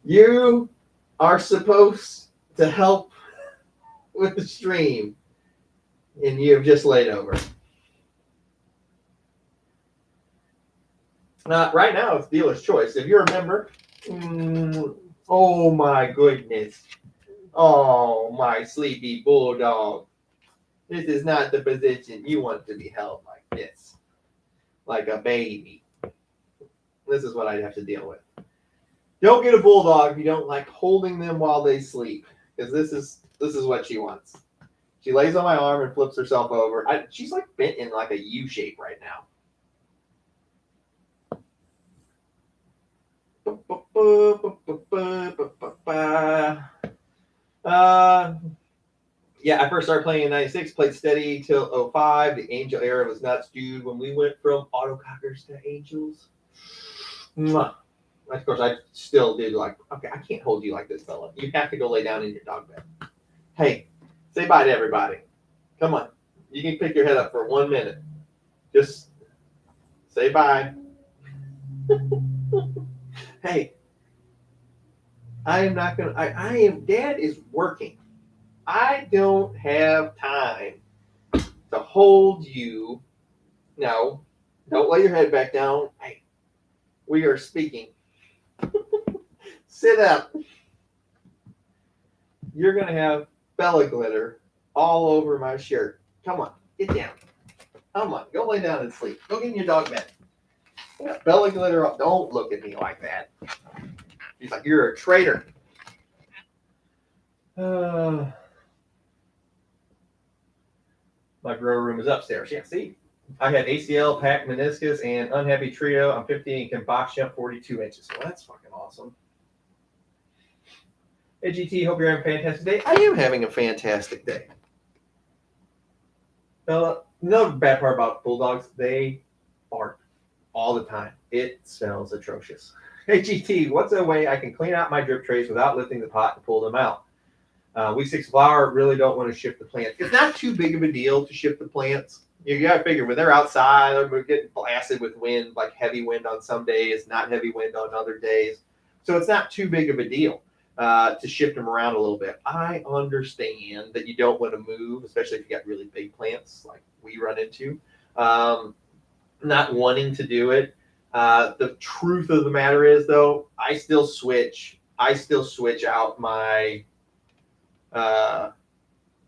You are supposed to help with the stream, and you have just laid over. Right now, it's dealer's choice. If you're a member, oh my goodness. Oh, my sleepy bulldog. This is not the position you want to be held like this, like a baby. This is what I'd have to deal with. Don't get a bulldog if you don't like holding them while they sleep, because this is what she wants. She lays on my arm and flips herself over. She's like bent in like a U shape right now. Yeah, I first started playing in 96, played steady till 05. The Angel era was nuts, dude. When we went from autocockers to Angels. Mwah. Of course, I still did like, okay, I can't hold you like this, fella. You have to go lay down in your dog bed. Hey, say bye to everybody. Come on. You can pick your head up for 1 minute. Just say bye. Hey, I am not going to, Dad is working. I don't have time to hold you. No, don't lay your head back down. Hey, we are speaking. Sit up. You're going to have Bella glitter all over my shirt. Come on, get down. Come on, go lay down and sleep. Go get in your dog bed. Bella glitter. Don't look at me like that. She's like, you're a traitor. My grow room is upstairs. Yeah, see? I had ACL, PAC, meniscus, and unhappy trio. I'm 50 and can box jump 42 inches. Well, that's fucking awesome. Hey, GT, hope you're having a fantastic day. I am having a fantastic day. No bad part about bulldogs, they bark all the time. It smells atrocious. Hey, GT, what's a way I can clean out my drip trays without lifting the pot to pull them out? Week 6 flower, really don't want to shift the plants. It's not too big of a deal to shift the plants. You got to figure when they're outside, they're getting blasted with wind, like heavy wind on some days, not heavy wind on other days. So it's not too big of a deal to shift them around a little bit. I understand that you don't want to move, especially if you got really big plants like we run into. Not wanting to do it. The truth of the matter is, though, I still switch out my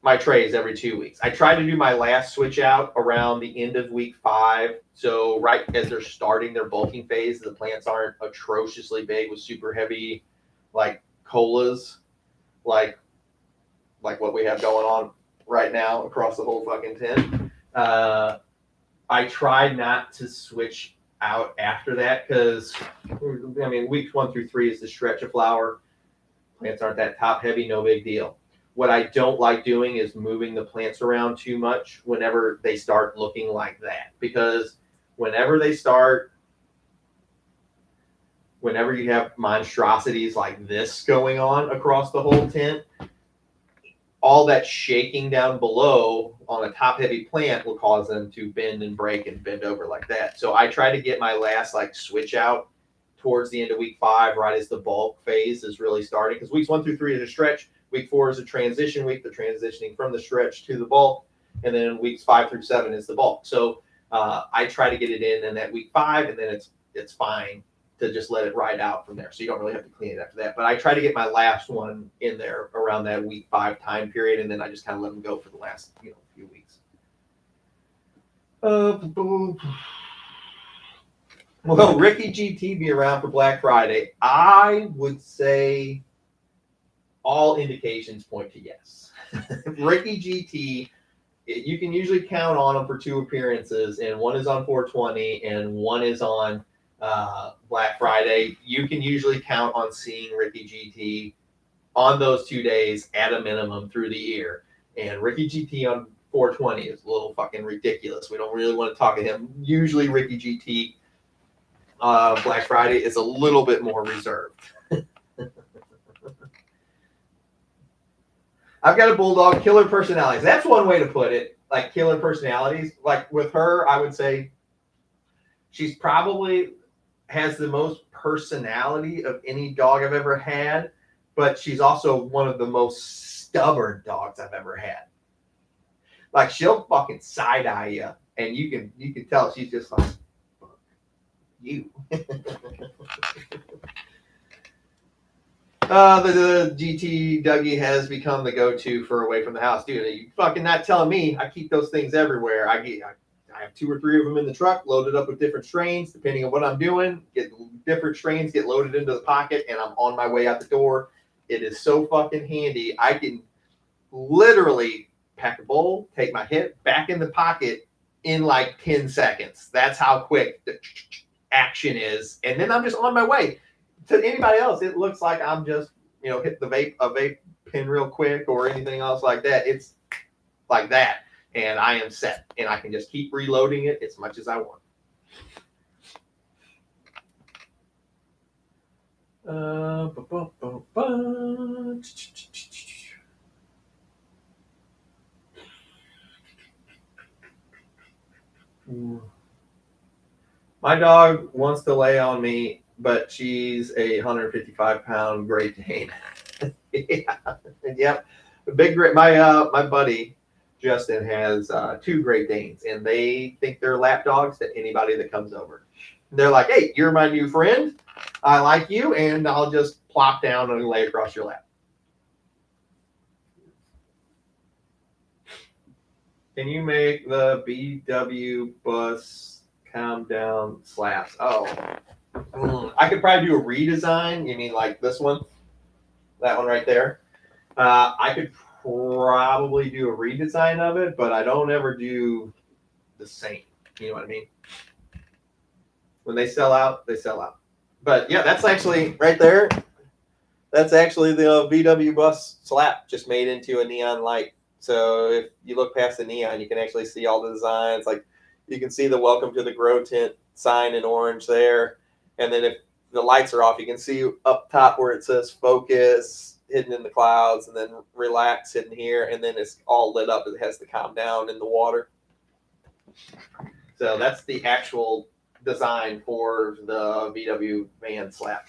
my trays every 2 weeks. I try to do my last switch out around the end of week 5. So right as they're starting their bulking phase, the plants aren't atrociously big with super heavy like colas, like what we have going on right now across the whole fucking tent. I try not to switch out after that because, I mean, weeks 1 through 3 is the stretch of flower. Plants aren't that top heavy, no big deal. What I don't like doing is moving the plants around too much whenever they start looking like that. Because whenever you have monstrosities like this going on across the whole tent, all that shaking down below on a top heavy plant will cause them to bend and break and bend over like that. So I try to get my last like switch out towards the end of week 5, right as the bulk phase is really starting. Because weeks 1 through 3 is a stretch. Week 4 is a transition week, the transitioning from the stretch to the bulk. And then weeks 5 through 7 is the bulk. So I try to get it in that week 5, and then it's fine to just let it ride out from there. So you don't really have to clean it after that. But I try to get my last one in there around that week 5 time period, and then I just kind of let them go for the last few weeks. Will Ricky GT be around for Black Friday? I would say all indications point to yes. Ricky GT, you can usually count on him for 2 appearances, and one is on 420 and one is on Black Friday. You can usually count on seeing Ricky GT on those 2 days at a minimum through the year. And Ricky GT on 420 is a little fucking ridiculous. We don't really want to talk to him. Usually Ricky GT Black Friday is a little bit more reserved. I've got a bulldog, killer personalities. That's one way to put it, like killer personalities. Like with her, I would say she's probably has the most personality of any dog I've ever had, but she's also one of the most stubborn dogs I've ever had. Like she'll fucking side eye you, and you can tell she's just like, fuck you. The GT Dougie has become the go-to for away from the house, dude. You fucking not telling me. I keep those things everywhere. I have 2 or 3 of them in the truck, loaded up with different strains, depending on what I'm doing. Get different strains, get loaded into the pocket, and I'm on my way out the door. It is so fucking handy. I can literally pack a bowl, take my hit back in the pocket in like 10 seconds. That's how quick the action is, and then I'm just on my way. To anybody else, it looks like I'm just, hit a vape pen real quick or anything else like that. It's like that, and I am set, and I can just keep reloading it as much as I want. My dog wants to lay on me, but she's a 155-pound Great Dane. Yeah. Yep. My buddy Justin has 2 Great Danes, and they think they're lap dogs to anybody that comes over. They're like, "Hey, you're my new friend. I like you, and I'll just plop down and lay across your lap." Can you make the VW bus calm down slaps? Oh, I could probably do a redesign. You mean like this one? That one right there? I could probably do a redesign of it, but I don't ever do the same. You know what I mean? When they sell out, they sell out. But yeah, that's actually right there. That's actually the VW bus slap just made into a neon light. So if you look past the neon, you can actually see all the designs. Like you can see the "Welcome to the Grow Tent" sign in orange there. And then if the lights are off, you can see up top where it says "Focus" hidden in the clouds, and then "Relax" hidden here. And then it's all lit up. It has the calm down in the water. So that's the actual design for the VW van slap.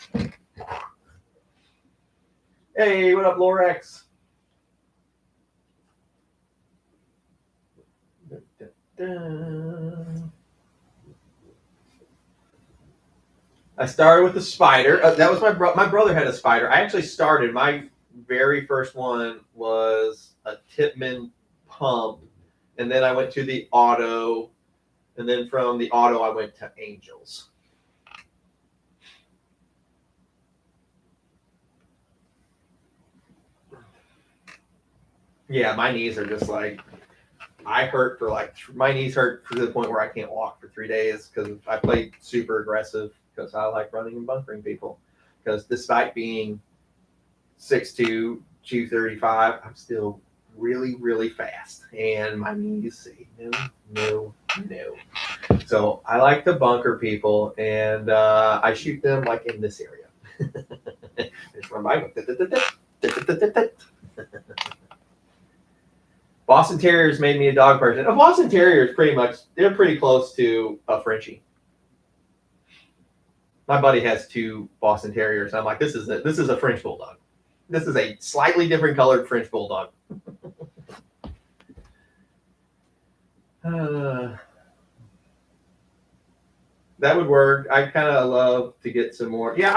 Hey, what up, Lorax? I started with the Spider. That was my brother had a Spider. I actually started. My very first one was a Tipman pump, and then I went to the Auto, and then from the Auto I went to Angels. Yeah, my knees are just like, my knees hurt to the point where I can't walk for 3 days because I played super aggressive because I like running and bunkering people. Because despite being 6'2", 235, I'm still really, really fast. And my knees say no. So I like to bunker people, and I shoot them like in this area. It's run by. Boston Terriers made me a dog person. A Boston Terrier is they're pretty close to a Frenchie. My buddy has 2 Boston Terriers. I'm like, this is a French Bulldog. This is a slightly different colored French Bulldog. That would work. I kind of love to get some more. Yeah,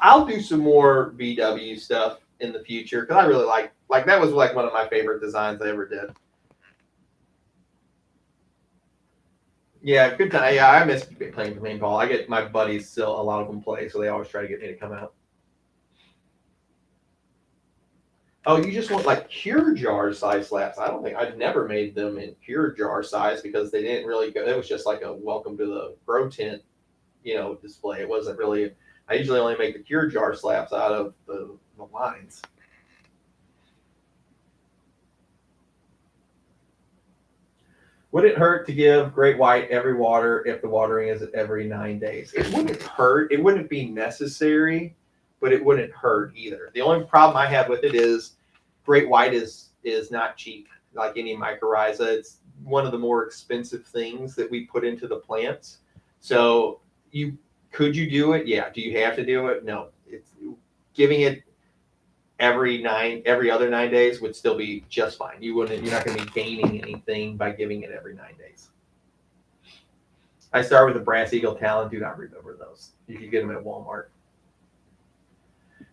I'll do some more VW stuff in the future because I really like that was like one of my favorite designs I ever did. Yeah, good time. Yeah, I miss playing paintball. I get my buddies still, a lot of them play, so they always try to get me to come out. Oh, you just want like cure jar size slaps? I've never made them in cure jar size because they didn't really go. It was just like a "Welcome to the Grow Tent," display. It wasn't really. I usually only make the cure jar slaps out of the lines. Would it hurt to give Great White every water if the watering is every 9 days? It wouldn't hurt. It wouldn't be necessary, but it wouldn't hurt either. The only problem I have with it is Great White is not cheap like any mycorrhiza. It's one of the more expensive things that we put into the plants. So could you do it? Yeah. Do you have to do it? No. It's giving it every other 9 days would still be just fine. You're not going to be gaining anything by giving it every 9 days. I start with the Brass Eagle Talon. Do not remember those. You can get them at Walmart.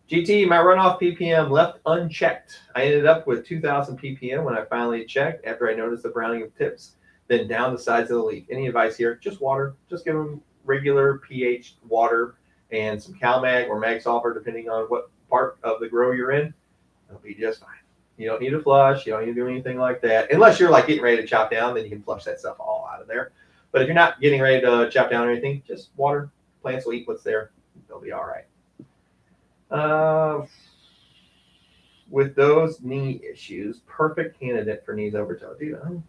GT, my runoff ppm left unchecked. I ended up with 2,000 ppm when I finally checked after I noticed the browning of tips, then down the sides of the leaf. Any advice here? Just water. Just give them regular pH water and some CalMag or Mag Sulfur, depending on what part of the grow you're in. It'll be just fine. You don't need to flush. You don't need to do anything like that. Unless you're like getting ready to chop down, then you can flush that stuff all out of there. But if you're not getting ready to chop down or anything, just water. Plants will eat what's there. They'll be all right. With those knee issues, perfect candidate for knees over toe. Dude, I'm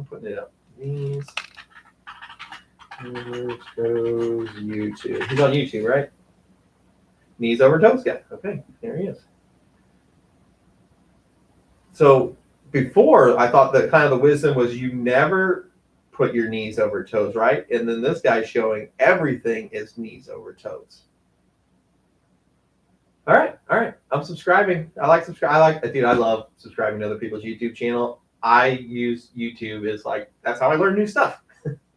putting it up. Knees over toes YouTube. He's on YouTube, right? Knees over toes guy. Okay, there he is. So before, I thought that kind of the wisdom was you never put your knees over toes, right? And then this guy's showing everything is knees over toes. All right. I'm subscribing. I love subscribing to other people's YouTube channel. I use YouTube as like, that's how I learn new stuff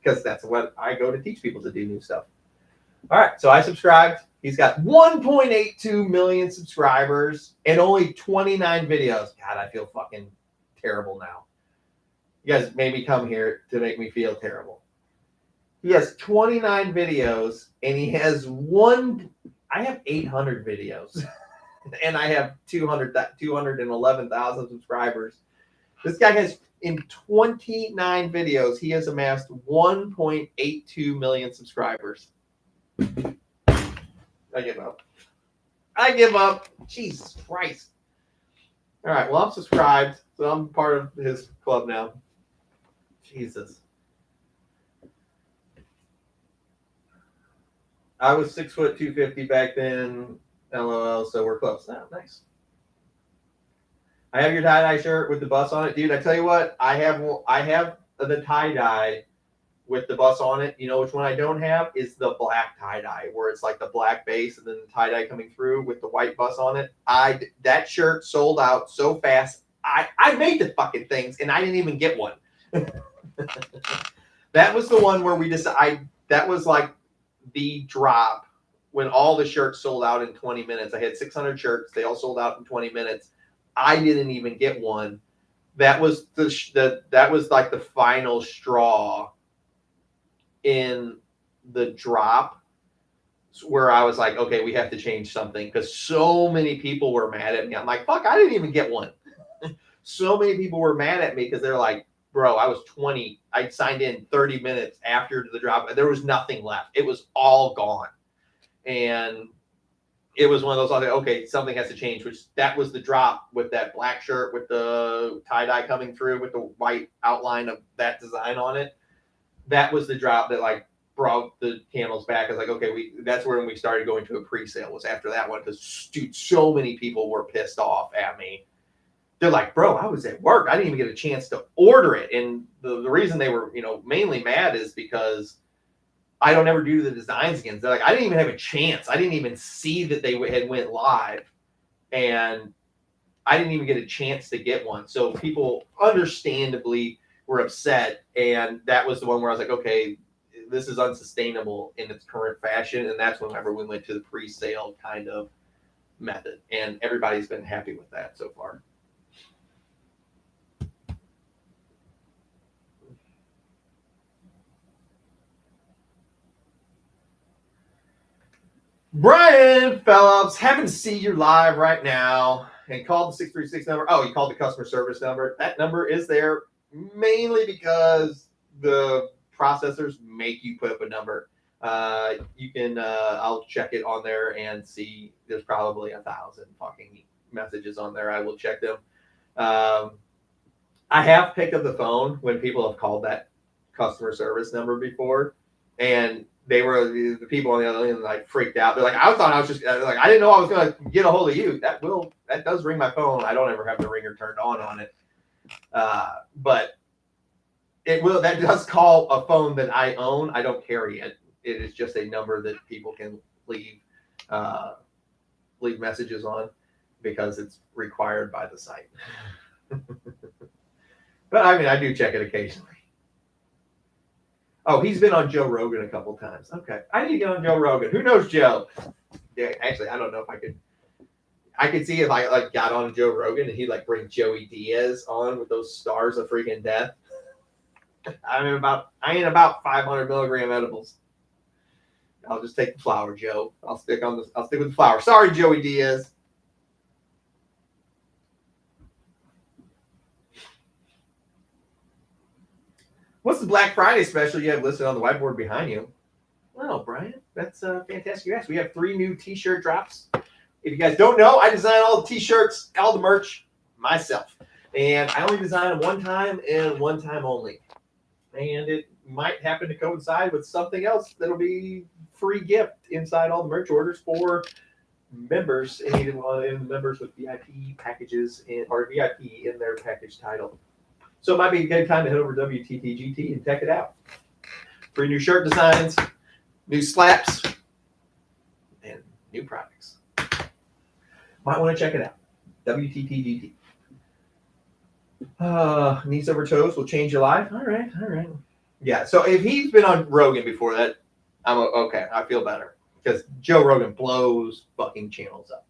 because that's what I go to teach people to do new stuff. All right. So I subscribed. He's got 1.82 million subscribers and only 29 videos. God, I feel fucking terrible now. You guys made me come here to make me feel terrible. He has 29 videos and he has I have 800 videos and I have 211,000 subscribers. This guy has, in 29 videos, he has amassed 1.82 million subscribers. I give up. Jesus Christ. All right, well, I'm subscribed, so I'm part of his club now. Jesus. I was 6 foot 250 back then. LOL. So we're close. Oh, nice. I have your tie-dye shirt with the bus on it, dude. I tell you what, I have the tie-dye with the bus on it. You know which one I don't have is the black tie-dye, where it's like the black base and then the tie-dye coming through with the white bus on it. That shirt sold out so fast. I made the fucking things and I didn't even get one. That was the one where we decided. That was like the drop when all the shirts sold out in 20 minutes. I had 600 shirts. They all sold out in 20 minutes. I didn't even get one. That was that was like the final straw in the drop where I was like, okay, we have to change something because so many people were mad at me. I'm like, fuck, I didn't even get one. So many people were mad at me because they're like, bro, I was 20. I signed in 30 minutes after the drop. There was nothing left. It was all gone. And it was one of those, okay, something has to change, which that was the drop with that black shirt with the tie-dye coming through with the white outline of that design on it. That was the drop that like brought the camel's back. I was like, okay, that's when we started going to a pre-sale, was after that one, because dude, so many people were pissed off at me. They're like, bro, I was at work. I didn't even get a chance to order it. And the reason they were, mainly mad is because I don't ever do the designs again. They're like, I didn't even have a chance. I didn't even see that they had went live. And I didn't even get a chance to get one. So people understandably were upset. And that was the one where I was like, okay, this is unsustainable in its current fashion. And that's whenever we went to the pre-sale kind of method. And everybody's been happy with that so far. Brian Phillips, happen to see you live right now and called the 636 number. Oh, you called the customer service number. That number is there mainly because the processors make you put up a number. You can, I'll check it on there and see. There's probably 1,000 fucking messages on there. I will check them. I have picked up the phone when people have called that customer service number before, and the people on the other end like freaked out. They're like, I thought I was just like, I didn't know I was gonna get a hold of you. That does ring my phone. I don't ever have the ringer turned on it, but it will. That does call a phone that I own. I don't carry it. It is just a number that people can leave messages on. because it's required by the site. But I mean, I do check it occasionally. Oh, he's been on Joe Rogan a couple times. Okay, I need to get on Joe Rogan. Who knows Joe? Yeah, actually, I don't know if I could. I could see if I like got on Joe Rogan and he'd like bring Joey Diaz on with those stars of freaking death. I ain't about 500 milligram edibles. I'll just take the flower, Joe. I'll stick with the flower. Sorry, Joey Diaz. What's the Black Friday special you have listed on the whiteboard behind you? Well, Brian, that's fantastic. You asked. We have 3 new T-shirt drops. If you guys don't know, I design all the T-shirts, all the merch myself, and I only design them one time and one time only. And it might happen to coincide with something else that'll be free gift inside all the merch orders for members and members with VIP packages or VIP in their package title. So it might be a good time to head over to WTTGT and check it out. 3 new shirt designs, new slaps, and new products. Might want to check it out. WTTGT. Knees over toes will change your life. All right. Yeah, so if he's been on Rogan before that, I'm okay. I feel better because Joe Rogan blows fucking channels up.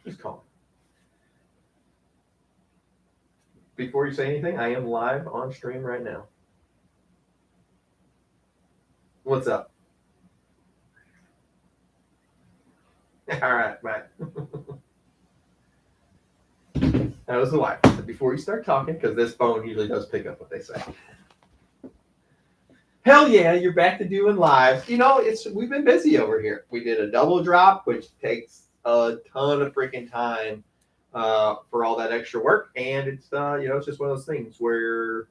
Just call him. Before you say anything, I am live on stream right now. What's up? All right, bye. That was the wife. Before you start talking, because this phone usually does pick up what they say. Hell yeah, you're back to doing lives. You know, we've been busy over here. We did a double drop, which takes a ton of freaking time for all that extra work, and it's it's just one of those things where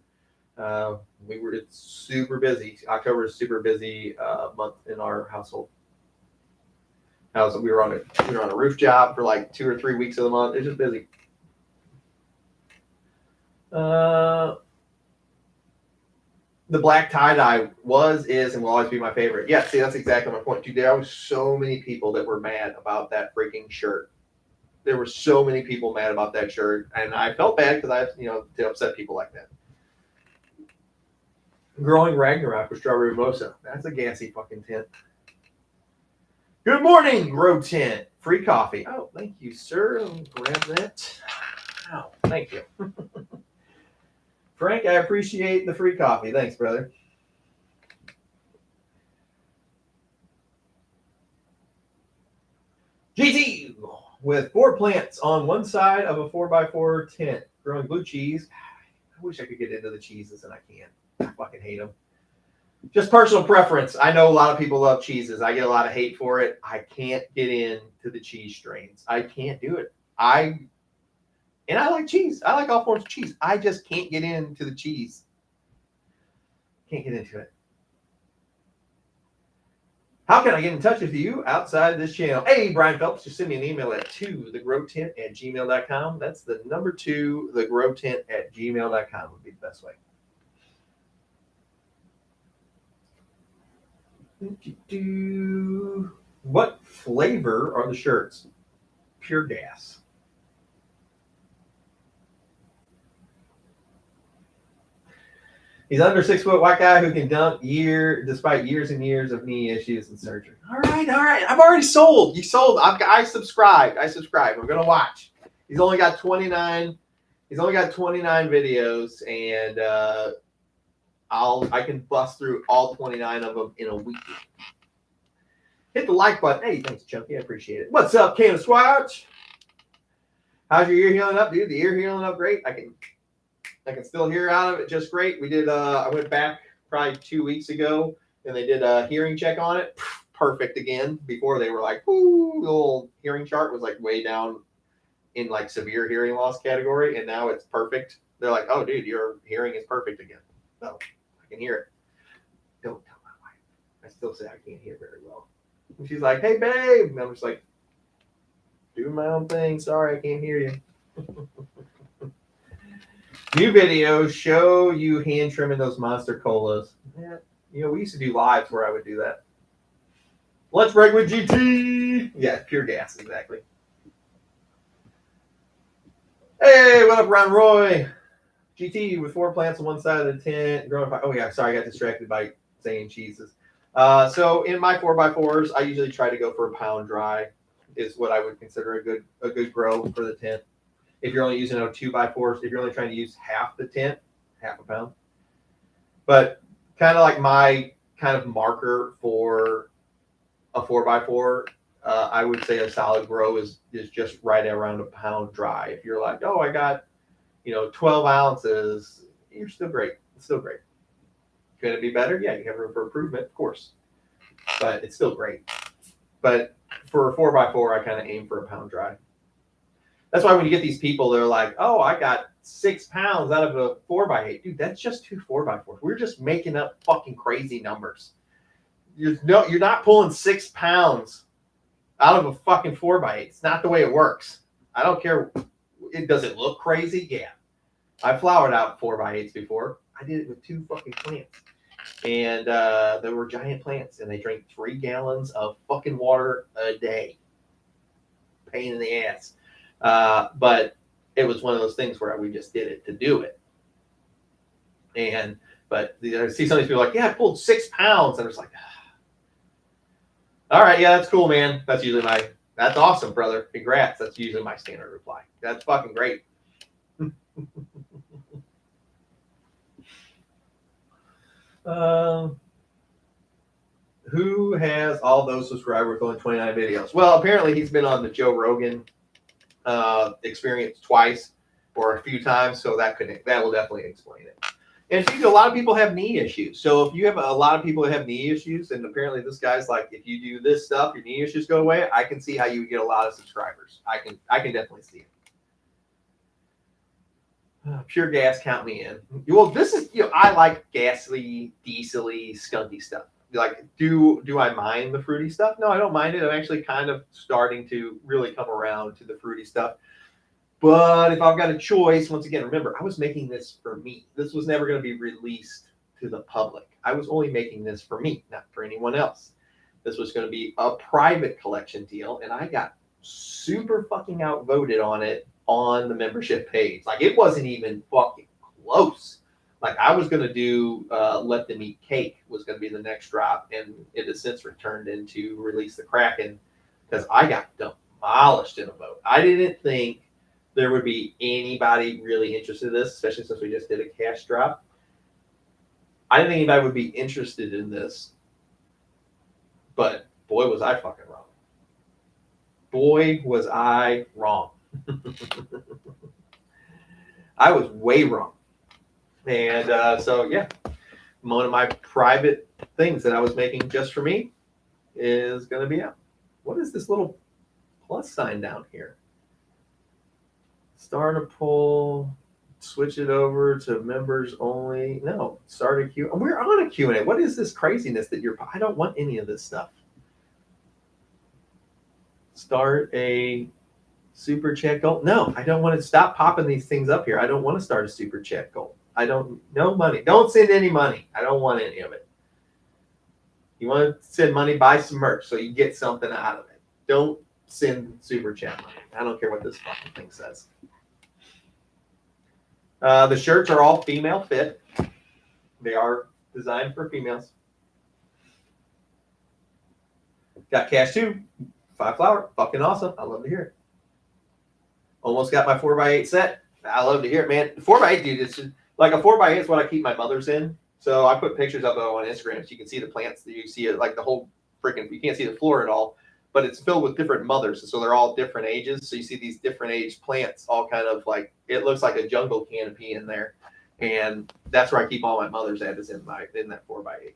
it's super busy. October is super busy month in our household. We were on a roof job for like 2 or 3 weeks of the month. It's just busy. The black tie-dye is, and will always be my favorite. Yeah, see, that's exactly my point. Dude, there was so many people that were mad about that freaking shirt. There were so many people mad about that shirt, and I felt bad because to upset people like that. Growing Ragnarok with Strawberry Mimosa. That's a gassy fucking tint. Good morning, Grow Tent. Free coffee. Oh, thank you, sir. I'll grab that. Oh, thank you. Frank, I appreciate the free coffee. Thanks, brother. GT with 4 plants on one side of a 4x4 tent, growing blue cheese. I wish I could get into the cheeses, and I can't. I fucking hate them. Just personal preference. I know a lot of people love cheeses. I get a lot of hate for it. I can't get into the cheese strains. I can't do it. And I like cheese. I like all forms of cheese. I just can't get into the cheese. Can't get into it. How can I get in touch with you outside this channel? Hey, Brian Phelps, just send me an email at 2thegrowtent@gmail.com. That's the number 2, thegrowtent@gmail.com would be the best way. What flavor are the shirts? Pure gas. He's under 6 foot white guy who can dunk despite years and years of knee issues and surgery. All right. I've already sold. You sold. I subscribed. I'm gonna watch. He's only got 29 videos, and I can bust through all 29 of them in a week. Hit the like button. Hey, thanks, Chunky. I appreciate it. What's up, Candace Swatch? How's your ear healing up, dude? The ear healing up great. I can still hear out of it just great. We did. I went back probably 2 weeks ago, and they did a hearing check on it. Perfect again. Before they were like, "Ooh," the old hearing chart was like way down in like severe hearing loss category, and now it's perfect. They're like, "Oh, dude, your hearing is perfect again." So I can hear it. Don't tell my wife. I still say I can't hear very well. And she's like, "Hey, babe," and I'm just like, "Doing my own thing. Sorry, I can't hear you." New videos show you hand trimming those monster colas. Yeah, we used to do lives where I would do that. Lunch break with GT. Yeah, pure gas, exactly. Hey, what up, Ron Roy? GT with 4 plants on one side of the tent. Growing. Oh yeah, sorry, I got distracted by saying cheeses. So in my 4x4s, I usually try to go for a pound dry. Is what I would consider a good grow for the tent. If you're only using a 2x4s, if you're only trying to use half the tent, half a pound. But kind of like my kind of marker for a 4x4, I would say a solid grow is just right around a pound dry. If you're like, oh, I got 12 ounces, you're still great. It's still great. Could it be better? Yeah, you have room for improvement, of course, but it's still great. But for a 4x4, I kind of aim for a pound dry. That's why when you get these people, they're like, oh, I got 6 pounds out of a 4x8. Dude, that's just 2 4x4s. We're just making up fucking crazy numbers. You're not pulling 6 pounds out of a fucking 4x8. It's not the way it works. I don't care. Does it look crazy? Yeah. I flowered out 4x8s before. I did it with 2 fucking plants. And they were giant plants, and they drank 3 gallons of fucking water a day. Pain in the ass. But it was one of those things where we just did it to do it. But I see some of these people like, yeah, I pulled 6 pounds. And I was like, all right, yeah, that's cool, man. That's awesome, brother. Congrats. That's usually my standard reply. That's fucking great. Who has all those subscribers with only 29 videos? Well, apparently he's been on the Joe Rogan experience twice or a few times, so that will definitely explain it. And a lot of people have knee issues. So if you have a lot of people that have knee issues, and apparently this guy's like, if you do this stuff, your knee issues go away. I can see how you would get a lot of subscribers. I can definitely see it. Pure gas, count me in. Well, this is I like gassy, diesely, skunky stuff. Like, do I mind the fruity stuff? No, I don't mind it. I'm actually kind of starting to really come around to the fruity stuff. But if I've got a choice, once again, remember, I was making this for me. This was never going to be released to the public. I was only making this for me, not for anyone else. This was going to be a private collection deal, and I got super fucking outvoted on it on the membership page. Like, it wasn't even fucking close. Like, I was going to do Let Them Eat Cake was going to be the next drop, and it has since returned into Release the Kraken because I got demolished in a vote. I didn't think there would be anybody really interested in this, especially since we just did a cash drop. I didn't think anybody would be interested in this, but boy, was I fucking wrong. Boy, was I wrong. I was way wrong. And so, yeah, one of my private things that I was making just for me is going to be out. What is this little plus sign down here? Start a poll, switch it over to members only. No, start a Q. We're on a Q&A. What is this craziness that I don't want any of this stuff. Start a super chat goal. No, I don't want to stop popping these things up here. I don't want to start a super chat goal. No money. Don't send any money. I don't want any of it. You want to send money, buy some merch so you get something out of it. Don't send super chat money. I don't care what this fucking thing says. The shirts are all female fit. They are designed for females. Got cash too. 5 flower. Fucking awesome. I love to hear it. Almost got my 4x8 set. I love to hear it, man. 4x8, dude, it's just, like a 4x8 is what I keep my mothers in. So I put pictures of it on Instagram so you can see the plants. You see it like the whole freaking, you can't see the floor at all, but it's filled with different mothers. So they're all different ages. So you see these different age plants all kind of like, it looks like a jungle canopy in there. And that's where I keep all my mothers at, is in that 4x8.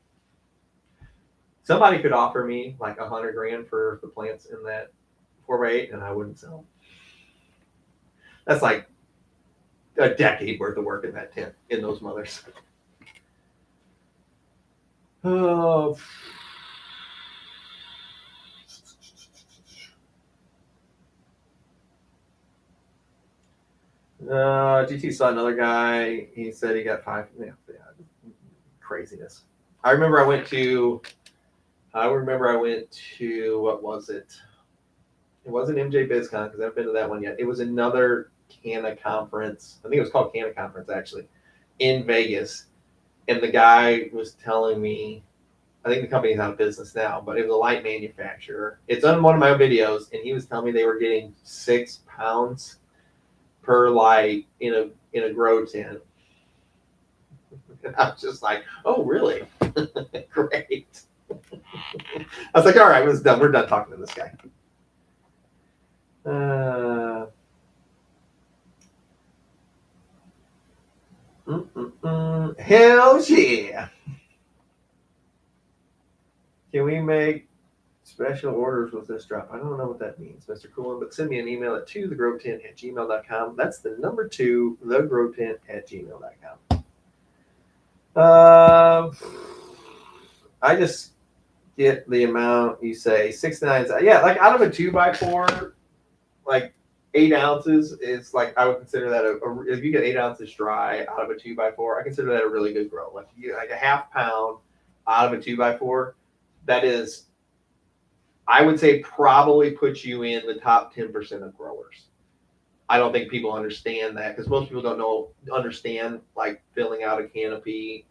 Somebody could offer me like $100,000 for the plants in that 4x8 and I wouldn't sell them. That's like a decade worth of work in that tent, in those mothers. Oh. GT saw another guy. He said he got 5. Yeah, craziness. I remember I went to I remember I went to, what was it? It wasn't MJ BizCon because I haven't been to that one yet. It was another Canna conference. I think it was called Canna Conference actually, in Vegas. And the guy was telling me, I think the company's out of business now, but it was a light manufacturer. It's on one of my videos, and he was telling me they were getting 6 pounds per light in a grow tent. And I was just like, oh, really? Great. I was like, all right, we're done talking to this guy. Hell yeah. Can we make special orders with this drop? I don't know what that means, Mr. Coolin, but send me an email at 2thegrowtent@gmail.com. That's the number 2, thegrowtent@gmail.com. I just get the amount you say, 6 to 9. Yeah, like out of a 2x4, like 8 ounces is like, I would consider that if you get 8 ounces dry out of a 2x4, I consider that a really good grow. Like you get like a half pound out of a 2x4, that is, I would say, probably puts you in the top 10% of growers. I don't think people understand that because most people don't understand like filling out a canopy,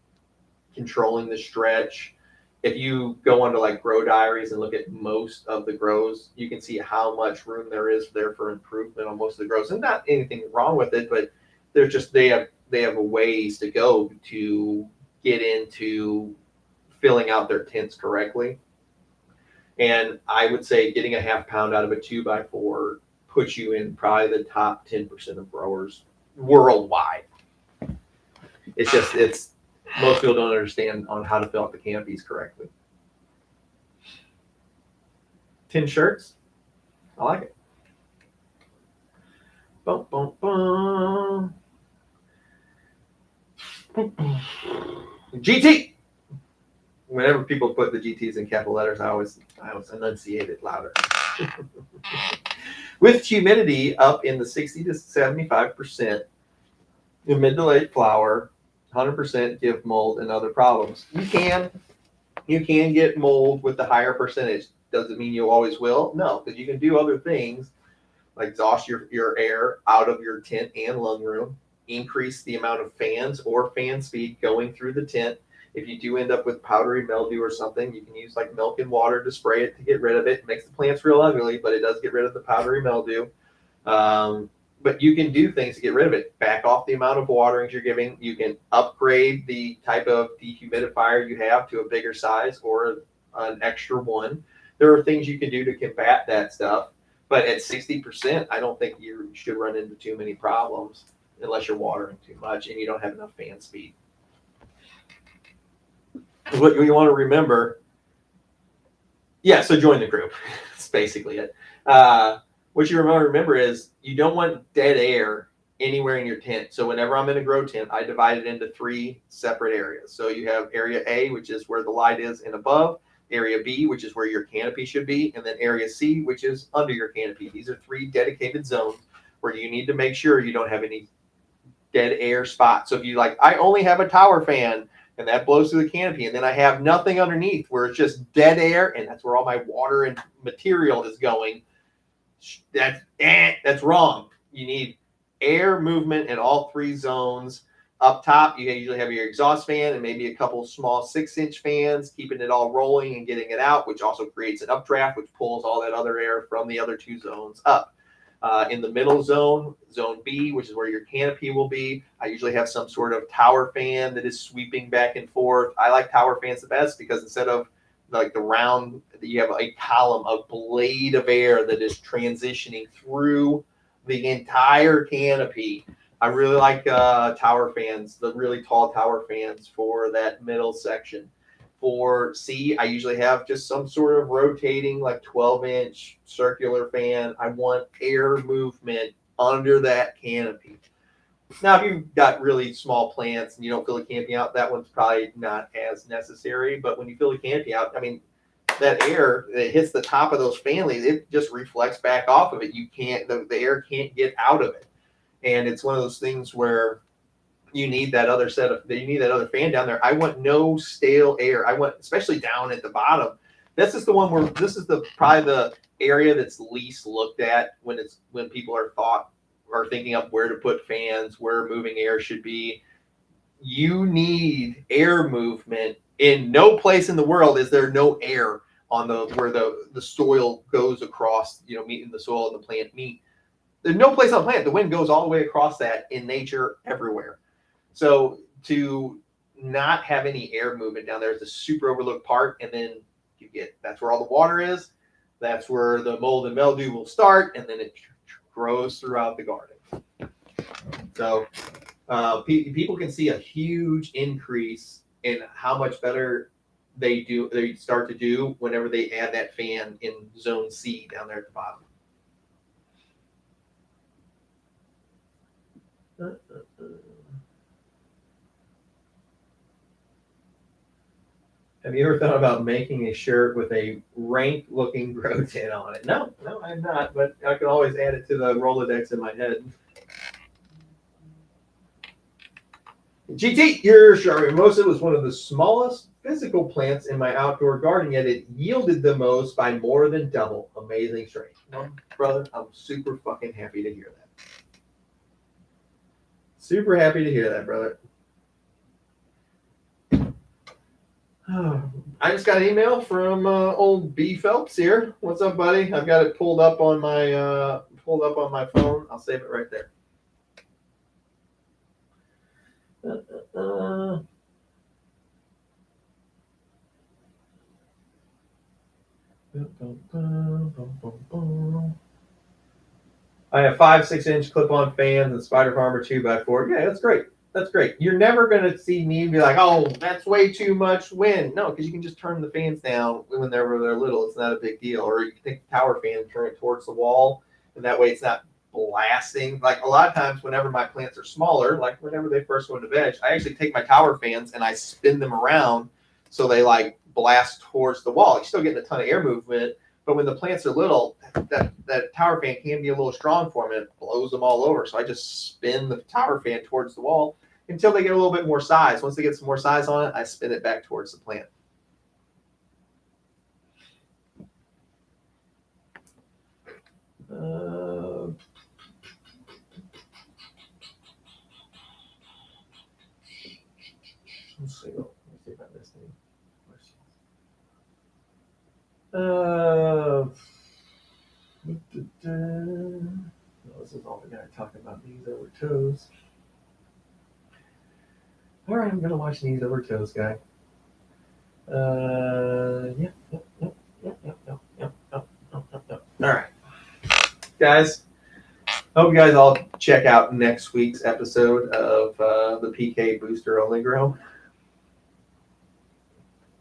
controlling the stretch. If you go onto like Grow Diaries and look at most of the grows, you can see how much room there is there for improvement on most of the grows. And not anything wrong with it, but they're just they have a ways to go to get into filling out their tents correctly. And I would say getting a half pound out of a 2x4 puts you in probably the top 10% of growers worldwide. It's most people don't understand on how to fill out the canopies correctly. 10 shirts, I like it. Bum, bum, bum. GT. Whenever people put the GTs in capital letters, I always enunciate it louder. With humidity up in the 60 to 75%, in mid to late flower, 100% give mold and other problems. You can get mold with the higher percentage. Does it mean you always will? No, because you can do other things like exhaust your air out of your tent and lung room, increase the amount of fans or fan speed going through the tent. If you do end up with powdery mildew or something, you can use like milk and water to spray it to get rid of it. It makes the plants real ugly, but it does get rid of the powdery mildew. But you can do things to get rid of it. Back off the amount of waterings you're giving. You can upgrade the type of dehumidifier you have to a bigger size or an extra one. There are things you can do to combat that stuff. But at 60%, I don't think you should run into too many problems unless you're watering too much and you don't have enough fan speed. What you want to remember, so join the group. That's basically it. What you remember is you don't want dead air anywhere in your tent. So whenever I'm in a grow tent, I divide it into 3 separate areas. So you have area A, which is where the light is and above, area B, which is where your canopy should be, and then area C, which is under your canopy. These are 3 dedicated zones where you need to make sure you don't have any dead air spots. So if you I only have a tower fan and that blows through the canopy, and then I have nothing underneath where it's just dead air, and that's where all my water and material is going, that's wrong. You need air movement in all 3 zones. Up top, you usually have your exhaust fan and maybe a couple small 6-inch fans, keeping it all rolling and getting it out, which also creates an updraft, which pulls all that other air from the other 2 zones up. In the middle zone, zone B, which is where your canopy will be, I usually have some sort of tower fan that is sweeping back and forth. I like tower fans the best because instead of like the round, you have a column, a blade of air that is transitioning through the entire canopy. I really like tower fans, the really tall tower fans for that middle section. For C, I usually have just some sort of rotating, like 12-inch circular fan. I want air movement under that canopy. Now, if you've got really small plants and you don't fill the canopy out, that one's probably not as necessary. But when you fill the canopy out, I mean, that air that hits the top of those fan leaves, it just reflects back off of it. You can't, the air can't get out of it. And it's one of those things where you need that other fan down there. I want no stale air. I want, especially down at the bottom, This is the one where this is probably the area that's least looked at when people are thinking of where to put fans, where moving air should be. You need air movement. In no place in the world is there no air on where the soil goes across, meeting the soil and the plant meet. There's no place on the planet. The wind goes all the way across that in nature everywhere. So to not have any air movement down there is a super overlooked part. And then that's where all the water is. That's where the mold and mildew will start. And then it grows throughout the garden. So people can see a huge increase in how much better they start to do whenever they add that fan in zone C down there at the bottom. Have you ever thought about making a shirt with a rank-looking grow tent on it? No, I'm not, but I can always add it to the Rolodex in my head. GT, your Mimosa was one of the smallest physical plants in my outdoor garden, yet it yielded the most by more than double. Amazing strain. Well, brother, I'm super fucking happy to hear that. Super happy to hear that, brother. I just got an email from old B Phelps here. What's up, buddy? I've got it pulled up on my phone. I'll save it right there. I have 5-6-inch clip-on fans and Spider Farmer 2x4. Yeah, that's great. That's great. You're never going to see me be like, oh, that's way too much wind. No, because you can just turn the fans down whenever they're little. It's not a big deal. Or you can take the tower fan and turn it towards the wall, and that way it's not blasting. Like a lot of times whenever my plants are smaller, like whenever they first go into veg, I actually take my tower fans and I spin them around so they like blast towards the wall. You're still getting a ton of air movement, but when the plants are little, that tower fan can be a little strong for them and it blows them all over. So I just spin the tower fan towards the wall until they get a little bit more size. Once they get some more size on it, I spin it back towards the plant. Let's see if I missed any questions. This is all the guy talking about knees over toes. All right, I'm gonna watch knees over toes, guy. Yep. All right, guys. Hope you guys all check out next week's episode of the PK Booster Only Grow.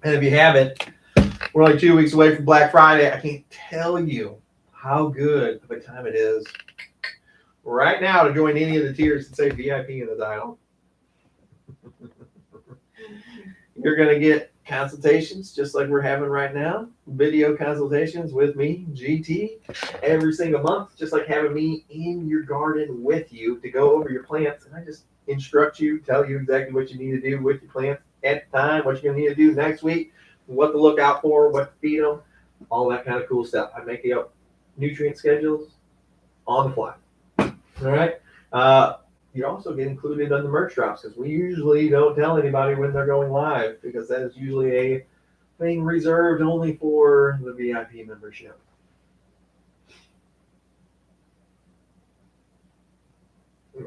And if you haven't, we're like 2 weeks away from Black Friday. I can't tell you how good of a time it is right now to join any of the tiers that say VIP in the title. You're going to get consultations just like we're having right now, video consultations with me, GT, every single month, just like having me in your garden with you to go over your plants. And I just instruct you, tell you exactly what you need to do with your plants at the time, what you're going to need to do next week, what to look out for, what to feed them, all that kind of cool stuff. I make you up nutrient schedules on the fly. All right. You also get included on the merch drops because we usually don't tell anybody when they're going live because that is usually a thing reserved only for the VIP membership.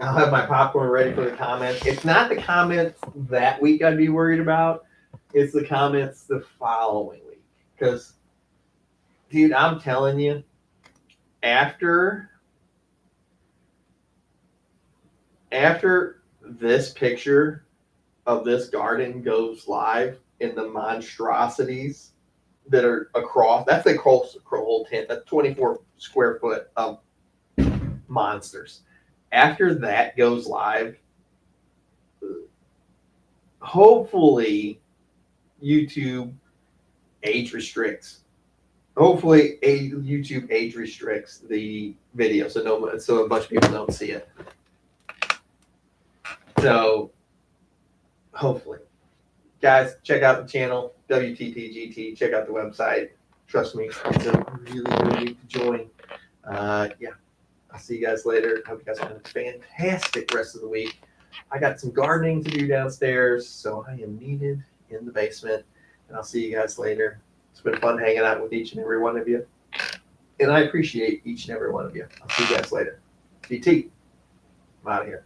I'll have my popcorn ready for the comments. It's not the comments that week I'd be worried about. It's the comments the following week. Because, dude, I'm telling you, after this picture of this garden goes live in the monstrosities that are across, that's the whole tent, that's 24 square foot of monsters. After that goes live, hopefully YouTube age restricts. Hopefully YouTube age restricts the video so a bunch of people don't see it. So hopefully, Guys, check out the channel, WTTGT. Check out the website. Trust me, it's a really good week to join. Yeah, I'll see you guys later. Hope you guys have a fantastic rest of the week. I got some gardening to do downstairs, so I am needed in the basement. And I'll see you guys later. It's been fun hanging out with each and every one of you. And I appreciate each and every one of you. I'll see you guys later. GT, I'm out of here.